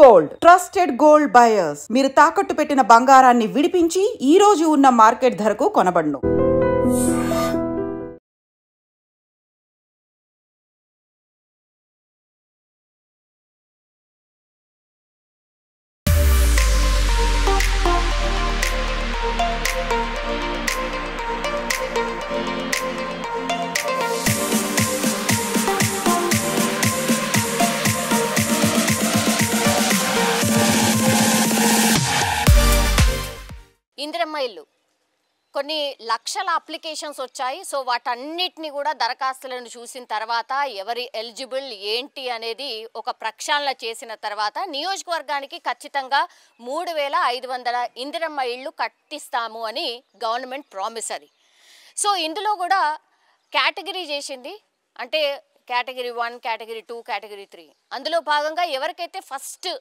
Gold trusted gold buyers. మీరు తాకట్టు పెట్టిన బంగారాన్ని విడిపించి ఈ రోజు ఉన్న మార్కెట్ ధరకు కొనబడును. ఇందిరమ్మ ఇల్లు కొన్ని లక్షల అప్లికేషన్స్ వచ్చాయి. సో వాటన్నిటిని కూడా దరఖాస్తులను చూసిన తర్వాత ఎవరి ఎలిజిబుల్ ఏంటి అనేది ఒక ప్రక్షాళన చేసిన తర్వాత నియోజకవర్గానికి ఖచ్చితంగా 3500 ఇందిరమ్మ ఇళ్ళు కట్టిస్తాము అని గవర్నమెంట్ ప్రామిస్ అది. సో ఇందులో కూడా కేటగిరీ చేసింది, అంటే కేటగిరీ 1, కేటగిరీ 2, కేటగిరీ 3. అందులో భాగంగా ఎవరికైతే ఫస్ట్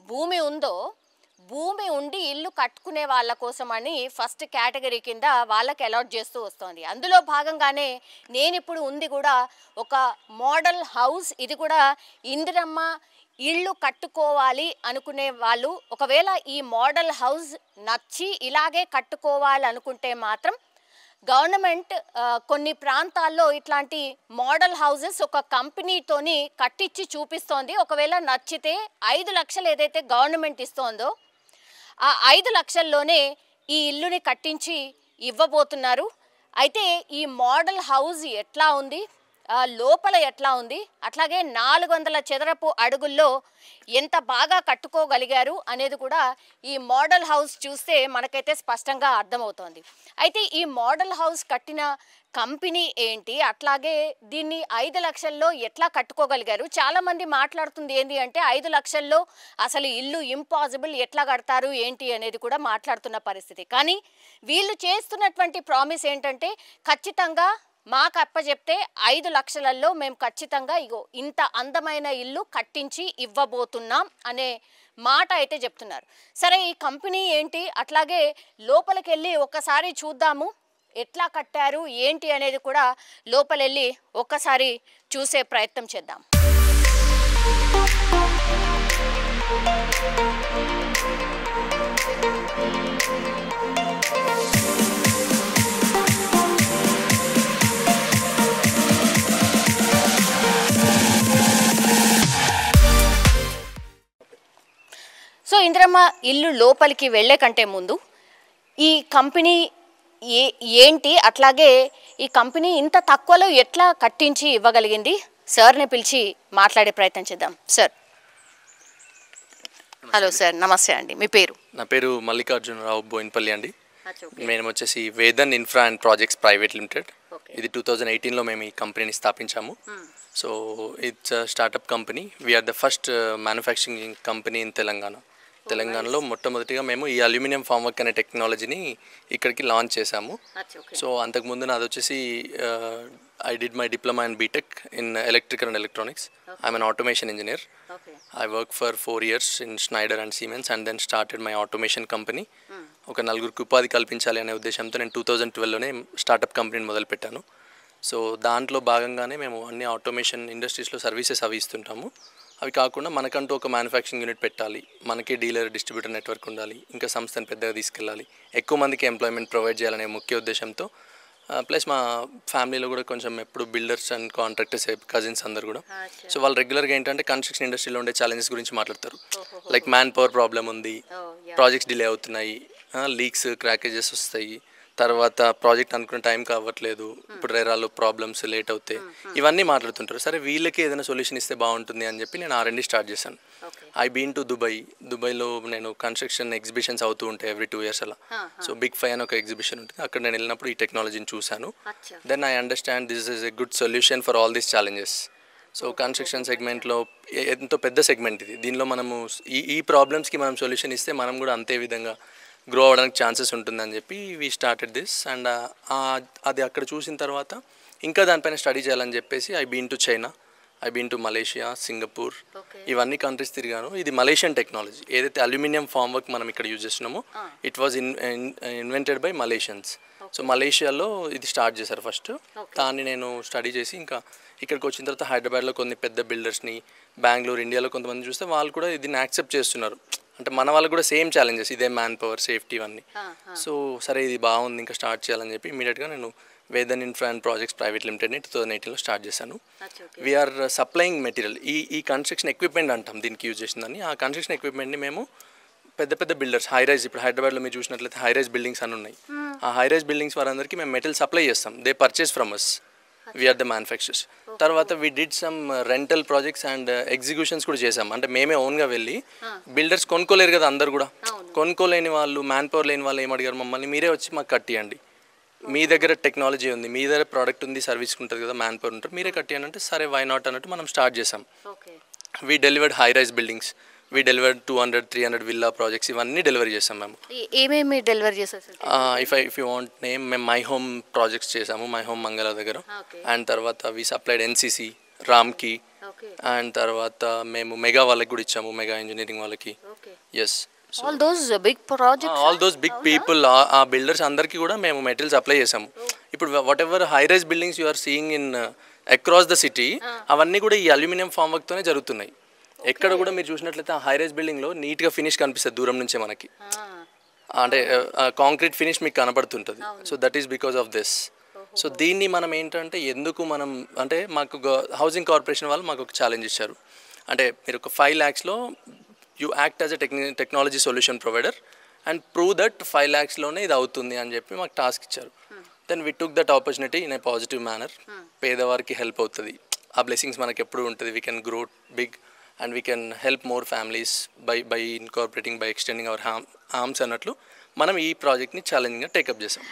భూమి ఉందో, భూమి ఉండి ఇల్లు కట్టుకునే వాళ్ళ కోసమని ఫస్ట్ కేటగిరీ కింద వాళ్ళకి అలాట్ చేస్తూ వస్తుంది. అందులో భాగంగానే నేను ఇప్పుడు ఉంది కూడా ఒక మోడల్ హౌస్. ఇది కూడా ఇందిరమ్మ ఇల్లు కట్టుకోవాలి అనుకునే వాళ్ళు ఒకవేళ ఈ మోడల్ హౌస్ నచ్చి ఇలాగే కట్టుకోవాలి అనుకుంటే మాత్రం గవర్నమెంట్ కొన్ని ప్రాంతాల్లో ఇట్లాంటి మోడల్ హౌసెస్ ఒక కంపెనీతోని కట్టించి చూపిస్తోంది. ఒకవేళ నచ్చితే 5 లక్షలు ఏదైతే గవర్నమెంట్ ఇస్తోందో ఆ 5 లక్షల్లోనే ఈ ఇల్లుని కట్టించి ఇవ్వబోతున్నారు. అయితే ఈ మోడల్ హౌస్ ఎట్లా ఉంది, లోపల ఎట్లా ఉంది, అట్లాగే 400 చదరపు అడుగుల్లో ఎంత బాగా కట్టుకోగలిగారు అనేది కూడా ఈ మోడల్ హౌస్ చూస్తే మనకైతే స్పష్టంగా అర్థమవుతోంది. అయితే ఈ మోడల్ హౌస్ కట్టిన కంపెనీ ఏంటి, అట్లాగే దీన్ని 5 లక్షల్లో ఎట్లా కట్టుకోగలిగారు. చాలామంది మాట్లాడుతుంది ఏంటి అంటే 5 లక్షల్లో అసలు ఇల్లు ఇంపాసిబుల్, ఎట్లా కడతారు ఏంటి అనేది కూడా మాట్లాడుతున్న పరిస్థితి. కానీ వీళ్ళు చేస్తున్నటువంటి ప్రామిస్ ఏంటంటే ఖచ్చితంగా మాకు అప్పచెప్తే 5 లక్షలలో మేము ఖచ్చితంగా ఇంత అందమైన ఇల్లు కట్టించి ఇవ్వబోతున్నాం అనే మాట అయితే చెప్తున్నారు. సరే, ఈ కంపెనీ ఏంటి, అట్లాగే లోపలికి వెళ్ళి ఒకసారి చూద్దాము ఎట్లా కట్టారు ఏంటి అనేది కూడా లోపలెళ్ళి ఒక్కసారి చూసే ప్రయత్నం చేద్దాం. సో ఇందిరమ్మ ఇల్లు లోపలికి వెళ్ళే కంటే ముందు ఈ కంపెనీ ఏంటి, అట్లాగే ఈ కంపెనీ ఇంత తక్కువలో ఎట్లా కట్టించి ఇవ్వగలిగింది, సార్ని పిలిచి మాట్లాడే ప్రయత్నం చేద్దాం. సార్, హలో సార్, నమస్తే అండి. మీ పేరు? నా పేరు మల్లికార్జునరావు బోయిన్పల్లి అండి. మేము వచ్చేసి Vedan infra and projects private limited. ఇది 2018లో మేము ఈ కంపెనీని స్థాపించాము. So it's startup company. We're the first manufacturing company in తెలంగాణలో మొట్టమొదటిగా మేము ఈ అల్యూమినియం ఫామ్ వర్క్ అనే టెక్నాలజీని ఇక్కడికి లాంచ్ చేశాము. సో అంతకుముందు నాది వచ్చేసి I did my diploma and BTech in electrical and electronics. I'm an automation engineer. I worked for 4 years in Schneider and Siemens and then started my automation company. ఒక నలుగురికి ఉపాధి కల్పించాలి అనే ఉద్దేశంతో నేను 2012లోనే స్టార్టప్ కంపెనీని మొదలుపెట్టాను. సో దాంట్లో భాగంగానే మేము అన్ని ఆటోమేషన్ ఇండస్ట్రీస్లో సర్వీసెస్ అవి ఇస్తుంటాము. అవి కాకుండా మనకంటూ ఒక మ్యానుఫ్యాక్చరింగ్ యూనిట్ పెట్టాలి, మనకి డీలర్ డిస్ట్రిబ్యూటర్ నెట్వర్క్ ఉండాలి, ఇంకా సంస్థను పెద్దగా తీసుకెళ్ళాలి, ఎక్కువ మందికి ఎంప్లాయ్మెంట్ ప్రొవైడ్ చేయాలనే ముఖ్య ఉద్దేశంతో, ప్లస్ మా ఫ్యామిలీలో కూడా కొంచెం ఎప్పుడు బిల్డర్స్ అండ్ కాంట్రాక్టర్స్ కజిన్స్ అందరు కూడా. సో వాళ్ళు రెగ్యులర్గా ఏంటంటే కన్స్ట్రక్షన్ ఇండస్ట్రీలో ఉండే ఛాలెంజెస్ గురించి మాట్లాడతారు. లైక్ మ్యాన్ పవర్ ప్రాబ్లం ఉంది, ప్రాజెక్ట్స్ డిలే అవుతున్నాయి, లీక్స్ క్రాకేజెస్ వస్తాయి, తర్వాత ప్రాజెక్ట్ అనుకున్న టైం కావట్లేదు, ఇప్పుడు రేరాలో ప్రాబ్లమ్స్ లేట్ అవుతాయి, ఇవన్నీ మాట్లాడుతుంటారు. సరే, వీళ్ళకి ఏదైనా సొల్యూషన్ ఇస్తే బాగుంటుంది అని చెప్పి నేను R&D స్టార్ట్ చేశాను. ఐ బీన్ టు దుబాయ్లో నేను కన్స్ట్రక్షన్ ఎగ్జిబిషన్స్ అవుతూ ఉంటాయి ఎవ్రీ 2 years అలా. సో బిగ్ 5 అని ఒక ఎగ్జిబిషన్ ఉంటుంది, అక్కడ నేను వెళ్ళినప్పుడు ఈ టెక్నాలజీని చూశాను. Then I understand this is a good solution for all these challenges. So construction సెగ్మెంట్లో ఎంతో పెద్ద సెగ్మెంట్ ఇది. దీనిలో మనము ఈ ప్రాబ్లమ్స్కి మనం సొల్యూషన్ ఇస్తే మనం కూడా అంతే విధంగా గ్రో అవ్వడానికి ఛాన్సెస్ ఉంటుందని చెప్పి వీ స్టార్టెడ్ దిస్. అండ్ అది అక్కడ చూసిన తర్వాత ఇంకా దానిపైన స్టడీ చేయాలని చెప్పేసి I been to China, I been to Malaysia, Singapore, ఇవన్నీ కంట్రీస్ తిరిగాను. ఇది మలేషియన్ టెక్నాలజీ. ఏదైతే అల్యూమినియం ఫామ్ వర్క్ మనం ఇక్కడ యూజ్ చేస్తున్నామో it was invented by Malaysians. So మలేషియాలో ఇది స్టార్ట్ చేశారు ఫస్ట్. దాన్ని నేను స్టడీ చేసి ఇంకా ఇక్కడికి వచ్చిన తర్వాత హైదరాబాద్లో కొన్ని పెద్ద బిల్డర్స్ని, బెంగళూరు, ఇండియాలో కొంతమంది చూస్తే వాళ్ళు కూడా దీన్ని యాక్సెప్ట్ చేస్తున్నారు. అంటే మన వాళ్ళకి కూడా సేమ్ ఛాలెంజెస్, ఇదే మ్యాన్ పవర్, సేఫ్టీ ఇవన్నీ. సో సరే ఇది బాగుంది, ఇంకా స్టార్ట్ చేయాలని చెప్పి ఇమీడియట్గా నేను Vedan infra and projects private లిమిటెడ్ని 2018లో స్టార్ట్ చేశాను. వీఆర్ సప్లయింగ్ మెటీరియల్, ఈ కన్స్ట్రక్షన్ ఎక్విప్మెంట్ అంటాం దీనికి యూజ్ చేసిందని. ఆ కన్స్ట్రక్షన్ ఎక్విప్మెంట్ని మేము పెద్ద పెద్ద బిల్డర్స్, హై రైజ్, ఇప్పుడు హైదరాబాద్లో మీరు చూసినట్లయితే హై రైజ్ బిల్డింగ్స్ అని ఉన్నాయి. ఆ హై రైజ్ బిల్డింగ్స్ వారందరికీ మేము మెటీరియల్ సప్లై చేస్తాం. They purchase from us, we're the manufacturers. తర్వాత we did some rental projects and executions కూడా చేసాం. అంటే మేమే ఓన్గా వెళ్ళి, బిల్డర్స్ కొనుక్కోలేరు కదా అందరు కూడా, కొనుక్కోలేని వాళ్ళు, మ్యాన్ పవర్ లేని వాళ్ళు ఏమడిగారు మమ్మల్ని, మీరే వచ్చి మాకు కట్టియండి, మీ దగ్గర టెక్నాలజీ ఉంది, మీ దగ్గర ప్రోడక్ట్ ఉంది, సర్వీస్ ఉంటుంది కదా, మ్యాన్ పవర్ ఉంటారు, మీరే కట్టియండి అంటే సరే వై నాట్ అన్నట్టు మనం స్టార్ట్ చేసాం. We delivered high rise buildings, we delivered 200-300 villa projects, ఇవన్నీ డెలివరీ చేసాం మేము. ఏమేమి డెలివరీ చేసారు? ఇఫ్ యూ వాంట్ నేమ్, మేము మై హోమ్ ప్రాజెక్ట్స్ చేసాము, మై హోమ్ మంగళ దగ్గర. అండ్ తర్వాత we supplied NCC, Ramky. And తర్వాత మేము మెగా వాళ్ళకి కూడా ఇచ్చాము, మెగా ఇంజనీరింగ్ వాళ్ళకి. Yes, all those big people, ఆ బిల్డర్స్ అందరికీ కూడా మేము మెటీరియల్ సప్లై చేసాము. ఇప్పుడు whatever high rise buildings you are seeing in across the city, అవన్నీ కూడా ఈ అల్యూమినియం ఫామ్ వర్క్తోనే జరుగుతున్నాయి. ఎక్కడ కూడా మీరు చూసినట్లయితే ఆ హై రైజ్ బిల్డింగ్లో నీట్గా ఫినిష్ కనిపిస్తుంది దూరం నుంచే మనకి, అంటే కాంక్రీట్ ఫినిష్ మీకు కనపడుతుంటుంది. So that is because of this. So దీన్ని మనం ఏంటంటే ఎందుకు మనం అంటే మాకు హౌసింగ్ కార్పొరేషన్ వాళ్ళు మాకు ఒక ఛాలెంజ్ ఇచ్చారు. అంటే మీరు ఒక 5 lakhsలో you act as a technology solution provider and prove that 5 lakhsలోనే ఇది అవుతుంది అని చెప్పి మాకు టాస్క్ ఇచ్చారు. Then we took that opportunity in a positive manner. పేదవారికి హెల్ప్ అవుతుంది, ఆ బ్లెస్సింగ్స్ మనకి ఎప్పుడు ఉంటుంది. We can grow big and we can help more families by incorporating, by extending our arms అన్నట్లు మనం ఈ ప్రాజెక్ట్ని ఛాలెంజింగ్గా టేకప్ చేసాం.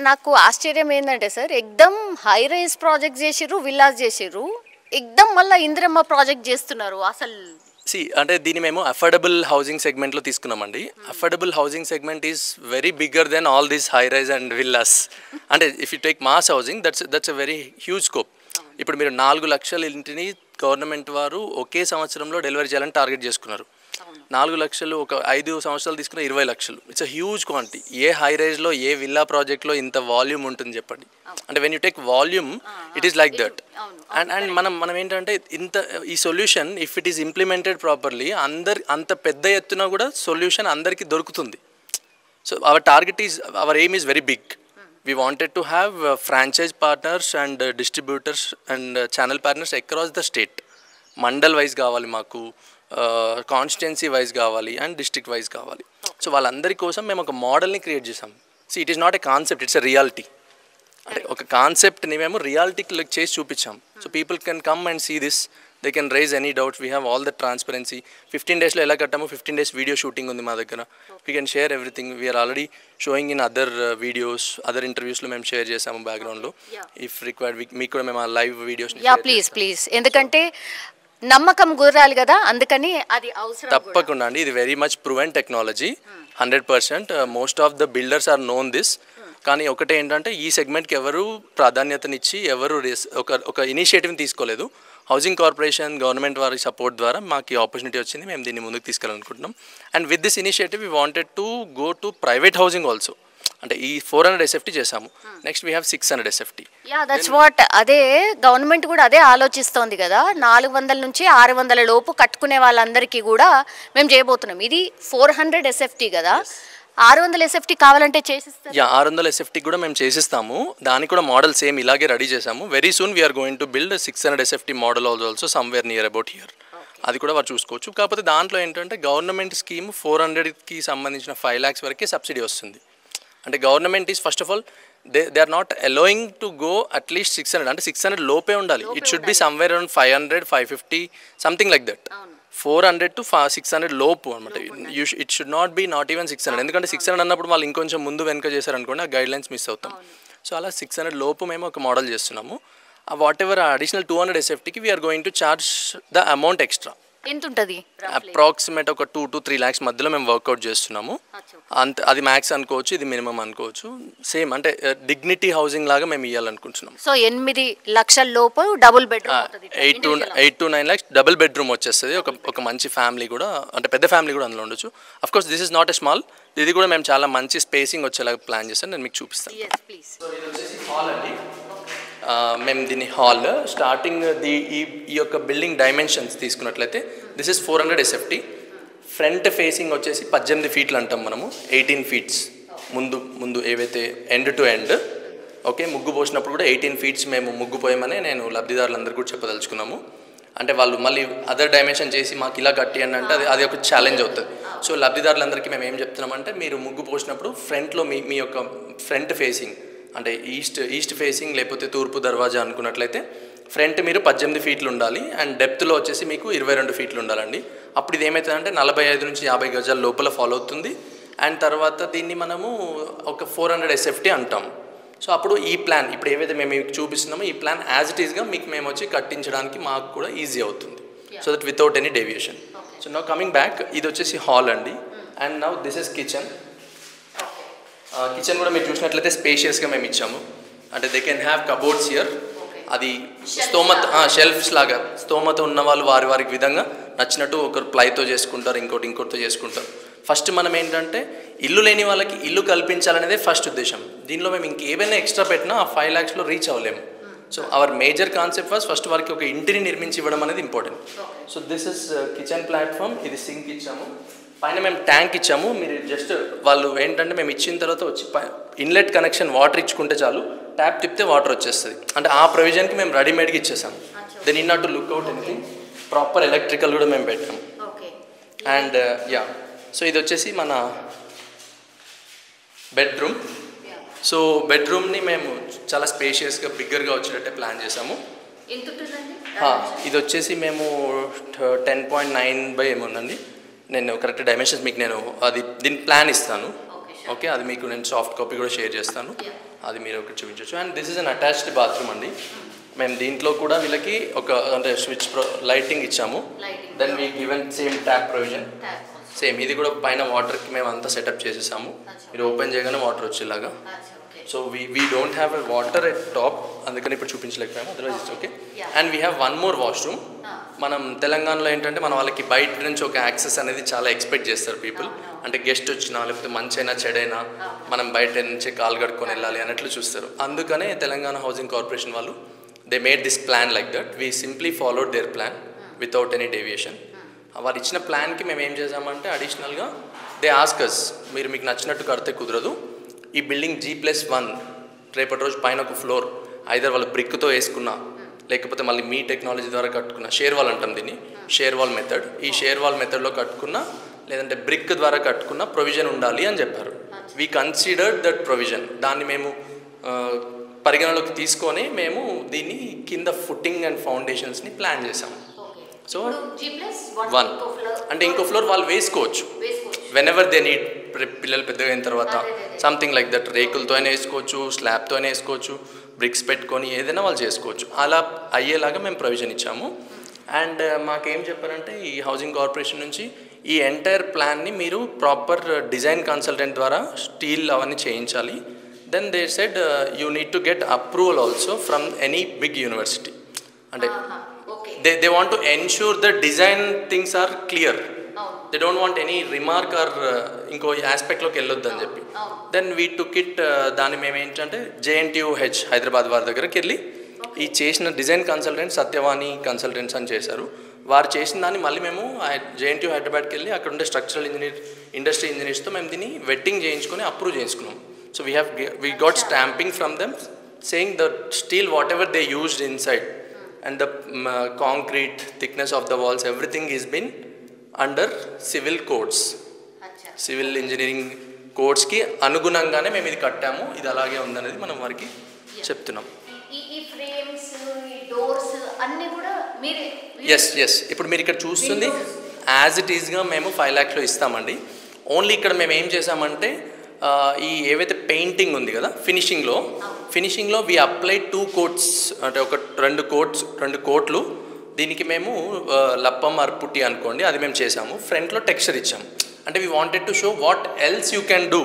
నాకు ఆశ్చర్యం ఏంటంటే సార్, ఎక్దమ్ హై రైజ్ ప్రాజెక్ట్ చేసిర్రు, విల్లాస్ చేసిర్రు, ఎక్దమ్ మళ్ళీ ఇందిరమ్మ ప్రాజెక్ట్ చేస్తున్నారు. అసలు అంటే దీన్ని మేము అఫోర్డబుల్ హౌసింగ్ సెగ్మెంట్లో తీసుకున్నామండి. Affordable housing segment is very bigger than all these high rise and villas. అంటే if you take mass housing, that's a very huge scope. ఇప్పుడు మీరు 4 లక్షల ఇంటిని గవర్నమెంట్ వారు ఒకే సంవత్సరంలో డెలివరీ చేయాలని టార్గెట్ చేసుకున్నారు. 4 లక్షలు ఒక 5 సంవత్సరాలు తీసుకున్న 20 లక్షలు. It's a huge quantity. A high రైజ్లో, ఏ విల్లా ప్రాజెక్ట్లో ఇంత వాల్యూమ్ ఉంటుంది చెప్పండి. అంటే when you take volume, it is like that. And మనం ఏంటంటే ఈ solution if it is implemented properly, అంత పెద్ద ఎత్తున కూడా సొల్యూషన్ అందరికీ దొరుకుతుంది. So our aim is very big. We wanted to have franchise partners and distributors and channel partners across the state. Mandal wise కావాలి మాకు, కాన్స్టిట్యున్సీ వైజ్ కావాలి అండ్ డిస్ట్రిక్ట్ వైజ్ కావాలి. సో వాళ్ళందరి కోసం మేము ఒక మోడల్ని క్రియేట్ చేసాం. So it is not a concept, it's a reality. అంటే ఒక కాన్సెప్ట్ని మేము రియాలిటీకి చేసి చూపించాం. So people can come and see this, they can raise any doubts. We have all the transparency. 15 daysలో ఎలా కట్టామో 15 days వీడియో షూటింగ్ ఉంది మా దగ్గర. We can share everything. We are already showing in other videos, other ఇంటర్వ్యూస్లో మేము share చేసాము బ్యాక్గ్రౌండ్లో. ఇఫ్ రిక్వైర్డ్ మీకు కూడా మేము ఆ లైవ్ వీడియోస్ ప్లీజ్ ఎందుకంటే నమ్మకం కుదరాలి కదా, అందుకని అది అవసరం. తప్పకుండా అండి, ఇది very much proven technology, 100%. Most of the builders are known this. కానీ ఒకటే ఏంటంటే ఈ సెగ్మెంట్కి ఎవరు ప్రాధాన్యతనిచ్చి ఎవరు ఒక ఇనిషియేటివ్ని తీసుకోలేదు. హౌసింగ్ కార్పొరేషన్, గవర్నమెంట్ వారి సపోర్ట్ ద్వారా మాకు ఈ ఆపర్చునిటీ వచ్చింది. మేము దీన్ని ముందుకు తీసుకెళ్ళాలనుకుంటున్నాం. And with this initiative we wanted to go to private housing also. అంటే ఈ 400 SFT చేసాము, next we have 600 SFT. That's what. అదే గవర్నమెంట్ కూడా అదే ఆలోచిస్తోంది కదా, 400 నుంచి 600 లోపు కట్టుకునే వాళ్ళందరికీ కూడా మేము చేయబోతున్నాం. ఇది 400 SFT కదా, 600 SFT కావాలంటే చేసిస్తాం. 600 SFT కూడా మేము చేసిస్తాము. దానికి కూడా మోడల్ సేమ్ ఇలాగే రెడీ చేసాము. Very soon we're going to build 600 SFT model also somewhere near about here. అది కూడా వారు చూసుకోవచ్చు. కాకపోతే దాంట్లో ఏంటంటే గవర్నమెంట్ స్కీమ్ 400కి సంబంధించిన 5 lakhs వరకే సబ్సిడీ వస్తుంది. అంటే government is first of all they are not allowing to go at least 600, అంటే 600 లోపే ఉండాలి. It should be somewhere around 500, 550 something like that. 400 to 600 లోపు అనమాట. It should not be not even 600. ఎందుకంటే 600 అన్నప్పుడు వాళ్ళు ఇంకొంచెం ముందు వెనుక చేశారనుకోండి, ఆ గైడ్ లైన్స్ మిస్ అవుతాం. సో అలా 600 లోపు మేము ఒక మోడల్ చేస్తున్నాము. వాట్ ఎవర్ అడిషనల్ 200 SFTకి we are going to charge the amount extra. ఎంత ఉంటుంది? అప్రాక్సిమేట్ ఒక 2 to 3 lakhs మధ్యలో మేము వర్కౌట్ చేస్తున్నాము. అంత అది మ్యాక్స్ అనుకోవచ్చు, ఇది మినిమం అనుకోవచ్చు. సేమ్ అంటే డిగ్నిటీ హౌసింగ్ లాగా మేము ఇవ్వాలనుకుంటున్నాం. సో 8 లక్షల లోపు double bedroom, 8 to 9 lakhs double bedroom వచ్చేస్తుంది. ఒక మంచి ఫ్యామిలీ కూడా, అంటే పెద్ద ఫ్యామిలీ కూడా అందులో ఉండొచ్చు. Of course this is not a small, ఇది కూడా మేము చాలా మంచి స్పేసింగ్ వచ్చేలాగా ప్లాన్ చేస్తాను. నేను మీకు చూపిస్తాను. సో ఇది వచ్చేసి హాల్ అండి. మేము దీని హాల్ స్టార్టింగ్ ఈ యొక్క బిల్డింగ్ డైమెన్షన్స్ తీసుకున్నట్లయితే this is 400 SFT. Front facing వచ్చేసి 18 ఫీట్లు అంటాం మనము, 18 ఫీట్స్ ముందు ఏవైతే ఎండ్ టు ఎండ్. ఓకే, ముగ్గు పోసినప్పుడు కూడా 18 ఫీట్స్ మేము ముగ్గు పోయమని నేను లబ్ధిదారులందరూ కూడా చెప్పదలుచుకున్నాము. అంటే వాళ్ళు మళ్ళీ అదర్ డైమెన్షన్ చేసి మాకు ఇలా కట్టి అని అంటే అది ఒక ఛాలెంజ్ అవుతుంది. సో లబ్ధిదారులందరికీ మేము ఏం చెప్తున్నామంటే, మీరు ముగ్గు పోసినప్పుడు ఫ్రంట్లో మీ యొక్క ఫ్రంట్ ఫేసింగ్ అంటే ఈస్ట్ ఫేసింగ్ లేకపోతే తూర్పు దర్వాజా అనుకున్నట్లయితే ఫ్రంట్ మీరు 18 ఫీట్లు ఉండాలి అండ్ డెప్త్లో వచ్చేసి మీకు 22 ఫీట్లు ఉండాలండి. అప్పుడు ఇది ఏమవుతుందంటే 45 నుంచి 50 గజాల లోపల ఫాలో అవుతుంది. అండ్ తర్వాత దీన్ని మనము ఒక 400 SFT అంటాం. సో అప్పుడు ఈ ప్లాన్ ఇప్పుడు ఏవైతే మేము మీకు చూపిస్తున్నామో ఈ ప్లాన్ యాజ్ ఇట్ ఈస్గా మీకు మేము వచ్చి కట్టించడానికి మాకు కూడా ఈజీ అవుతుంది. So that without any deviation. So now coming back, ఇది వచ్చేసి హాల్ అండి. And now this is kitchen. Kitchen కూడా మీరు చూసినట్లయితే స్పేషియస్గా మేము ఇచ్చాము. అంటే they can have cupboards here. అది షెల్ఫ్స్ లాగా స్తోమత ఉన్న వాళ్ళు వారికి విధంగా నచ్చినట్టు ఒకరు ప్లైతో చేసుకుంటారు, ఇంకోటితో చేసుకుంటారు. ఫస్ట్ మనం ఏంటంటే ఇల్లు లేని వాళ్ళకి ఇల్లు కల్పించాలనేదే ఫస్ట్ ఉద్దేశం. దీనిలో మేము ఇంకేమైనా ఎక్స్ట్రా పెట్టినా ఆ 5 lakhsలో రీచ్ అవ్వలేము. So our major concept was first వారికి ఒక ఇంటిని నిర్మించి ఇవ్వడం అనేది important. So this is kitchen platform. ఇది సింక్ ఇచ్చాము, పైన మేము ట్యాంక్ ఇచ్చాము. మీరు జస్ట్ వాళ్ళు ఏంటంటే మేము ఇచ్చిన తర్వాత వచ్చి ఇన్లెట్ కనెక్షన్ వాటర్ ఇచ్చుకుంటే చాలు, ట్యాప్ తిప్పితే వాటర్ వచ్చేస్తుంది. అంటే ఆ ప్రొవిజన్కి మేము రెడీమేడ్గా ఇచ్చేసాము. Then in not to look out anything. Proper electrical కూడా మేము పెట్టాము. అండ్ సో ఇది వచ్చేసి మన బెడ్రూమ్. సో బెడ్రూమ్ని మేము చాలా స్పేషియస్గా బిగ్గర్గా వచ్చేటట్టే ప్లాన్ చేసాము. ఇది వచ్చేసి మేము 10.9 ఏముందండి. నేను కరెక్ట్ డైమెన్షన్స్ మీకు నేను దీని ప్లాన్ ఇస్తాను. ఓకే, అది మీకు నేను సాఫ్ట్ కాపీ కూడా షేర్ చేస్తాను, అది మీరు ఒకటి చూపించవచ్చు. And this is an attached bathroom అండి. మేము దీంట్లో కూడా వీళ్ళకి ఒక అంటే స్విచ్ లైటింగ్ ఇచ్చాము. Then we given same tap provision same. ఇది కూడా పైన వాటర్కి మేము అంతా సెటప్ చేసేసాము. మీరు ఓపెన్ చేయగానే వాటర్ వచ్చేలాగా. So we don't have a water at top, అందుకని ఇప్పుడు చూపించలేకపోయాము, otherwise it's okay. And we have one more washroom. మనం తెలంగాణలో ఏంటంటే మన వాళ్ళకి బయట నుంచి ఒక యాక్సెస్ అనేది చాలా ఎక్స్పెక్ట్ చేస్తారు పీపుల్. అంటే గెస్ట్ వచ్చినా లేకపోతే మంచైనా చెడైనా మనం బయట నుంచి కాలు కడుక్కొని వెళ్ళాలి అన్నట్లు చూస్తారు. అందుకనే తెలంగాణ హౌసింగ్ కార్పొరేషన్ వాళ్ళు they made this plan like that. We simply followed their plan without any deviation. వాళ్ళు ఇచ్చిన ప్లాన్కి మేము ఏం చేసామంటే అడిషనల్గా దే ఆస్కస్, మీకు నచ్చినట్టు కడితే కుదరదు, ఈ బిల్డింగ్ G+1 రేపటి రోజు పైన ఒక ఫ్లోర్ ఐదర్ వాళ్ళు బ్రిక్తో వేసుకున్నా లేకపోతే మళ్ళీ మీ టెక్నాలజీ ద్వారా కట్టుకున్న షేర్ వాల్ అంటాం దీన్ని, షేర్ వాల్ మెథడ్. ఈ షేర్ వాల్ మెథడ్లో కట్టుకున్న లేదంటే బ్రిక్ ద్వారా కట్టుకున్న ప్రొవిజన్ ఉండాలి అని చెప్పారు. We considered that provision. దాన్ని మేము పరిగణలోకి తీసుకొని మేము దీన్ని కింద ఫుట్టింగ్ అండ్ ఫౌండేషన్స్ని ప్లాన్ చేసాము. సో 1 అంటే ఇంకో ఫ్లోర్ వాళ్ళు వేసుకోవచ్చు వెనెవర్ దే నీడ్. పిల్లలు పెద్దగా అయిన తర్వాత సంథింగ్ లైక్ దట్ రేకులతో అయినా వేసుకోవచ్చు, స్లాబ్తో అయినా వేసుకోవచ్చు, బ్రిక్స్ పెట్టుకొని ఏదైనా వాళ్ళు చేసుకోవచ్చు. అలా అయ్యేలాగా మేము ప్రొవిజన్ ఇచ్చాము. అండ్ మాకేం చెప్పారంటే ఈ హౌసింగ్ కార్పొరేషన్ నుంచి ఈ ఎంటైర్ ప్లాన్ని మీరు ప్రాపర్ డిజైన్ కన్సల్టెంట్ ద్వారా స్టీల్ అవన్నీ చేయించాలి. Then they said you need to get approval also from any big university. అంటే they want to ensure the design things are clear. They don't want any remark or ఇంకో ఆస్పెక్ట్లోకి వెళ్ళొద్దు అని చెప్పి. Then we took it. దాన్ని మేము ఏంటంటే JNTUH Hyderabad వారి దగ్గరికి వెళ్ళి ఈ చేసిన డిజైన్ కన్సల్టెంట్ సత్యవాణి కన్సల్టెంట్స్ అని చేశారు. వారు చేసిన దాన్ని మళ్ళీ మేము JNTU హైదరాబాద్కి వెళ్ళి అక్కడ ఉండే స్ట్రక్చరల్ ఇండస్ట్రీ ఇంజనీర్స్తో మేము దీన్ని వెట్టింగ్ చేయించుకొని అప్రూవ్ చేయించుకున్నాం. So we got stamping from them saying the steel whatever they used inside and the concrete thickness of the walls, everything is been under civil codes. Civil engineering codes ki anugunangaane మేము ఇది కట్టాము, ఇది అలాగే ఉందనేది మనం వారికి చెప్తున్నాం. ఈ ఫ్రేమ్స్ ఈ డోర్స్ అన్ని కూడా మీరే ఎస్ ఇప్పుడు మీరు ఇక్కడ చూస్తుంది యాజ్ ఇట్ ఈస్గా మేము 5 lakhsలో ఇస్తామండి. ఓన్లీ ఇక్కడ మేము ఏం చేసామంటే ఈ ఏవైతే పెయింటింగ్ ఉంది కదా ఫినిషింగ్లో వి అప్లై 2 coats అంటే ఒక 2 కోట్లు దీనికి మేము లప్పం అర్పుట్టి అనుకోండి అది మేము చేసాము. ఫ్రంట్లో టెక్స్చర్ ఇచ్చాము. అంటే we wanted to show what else you can do,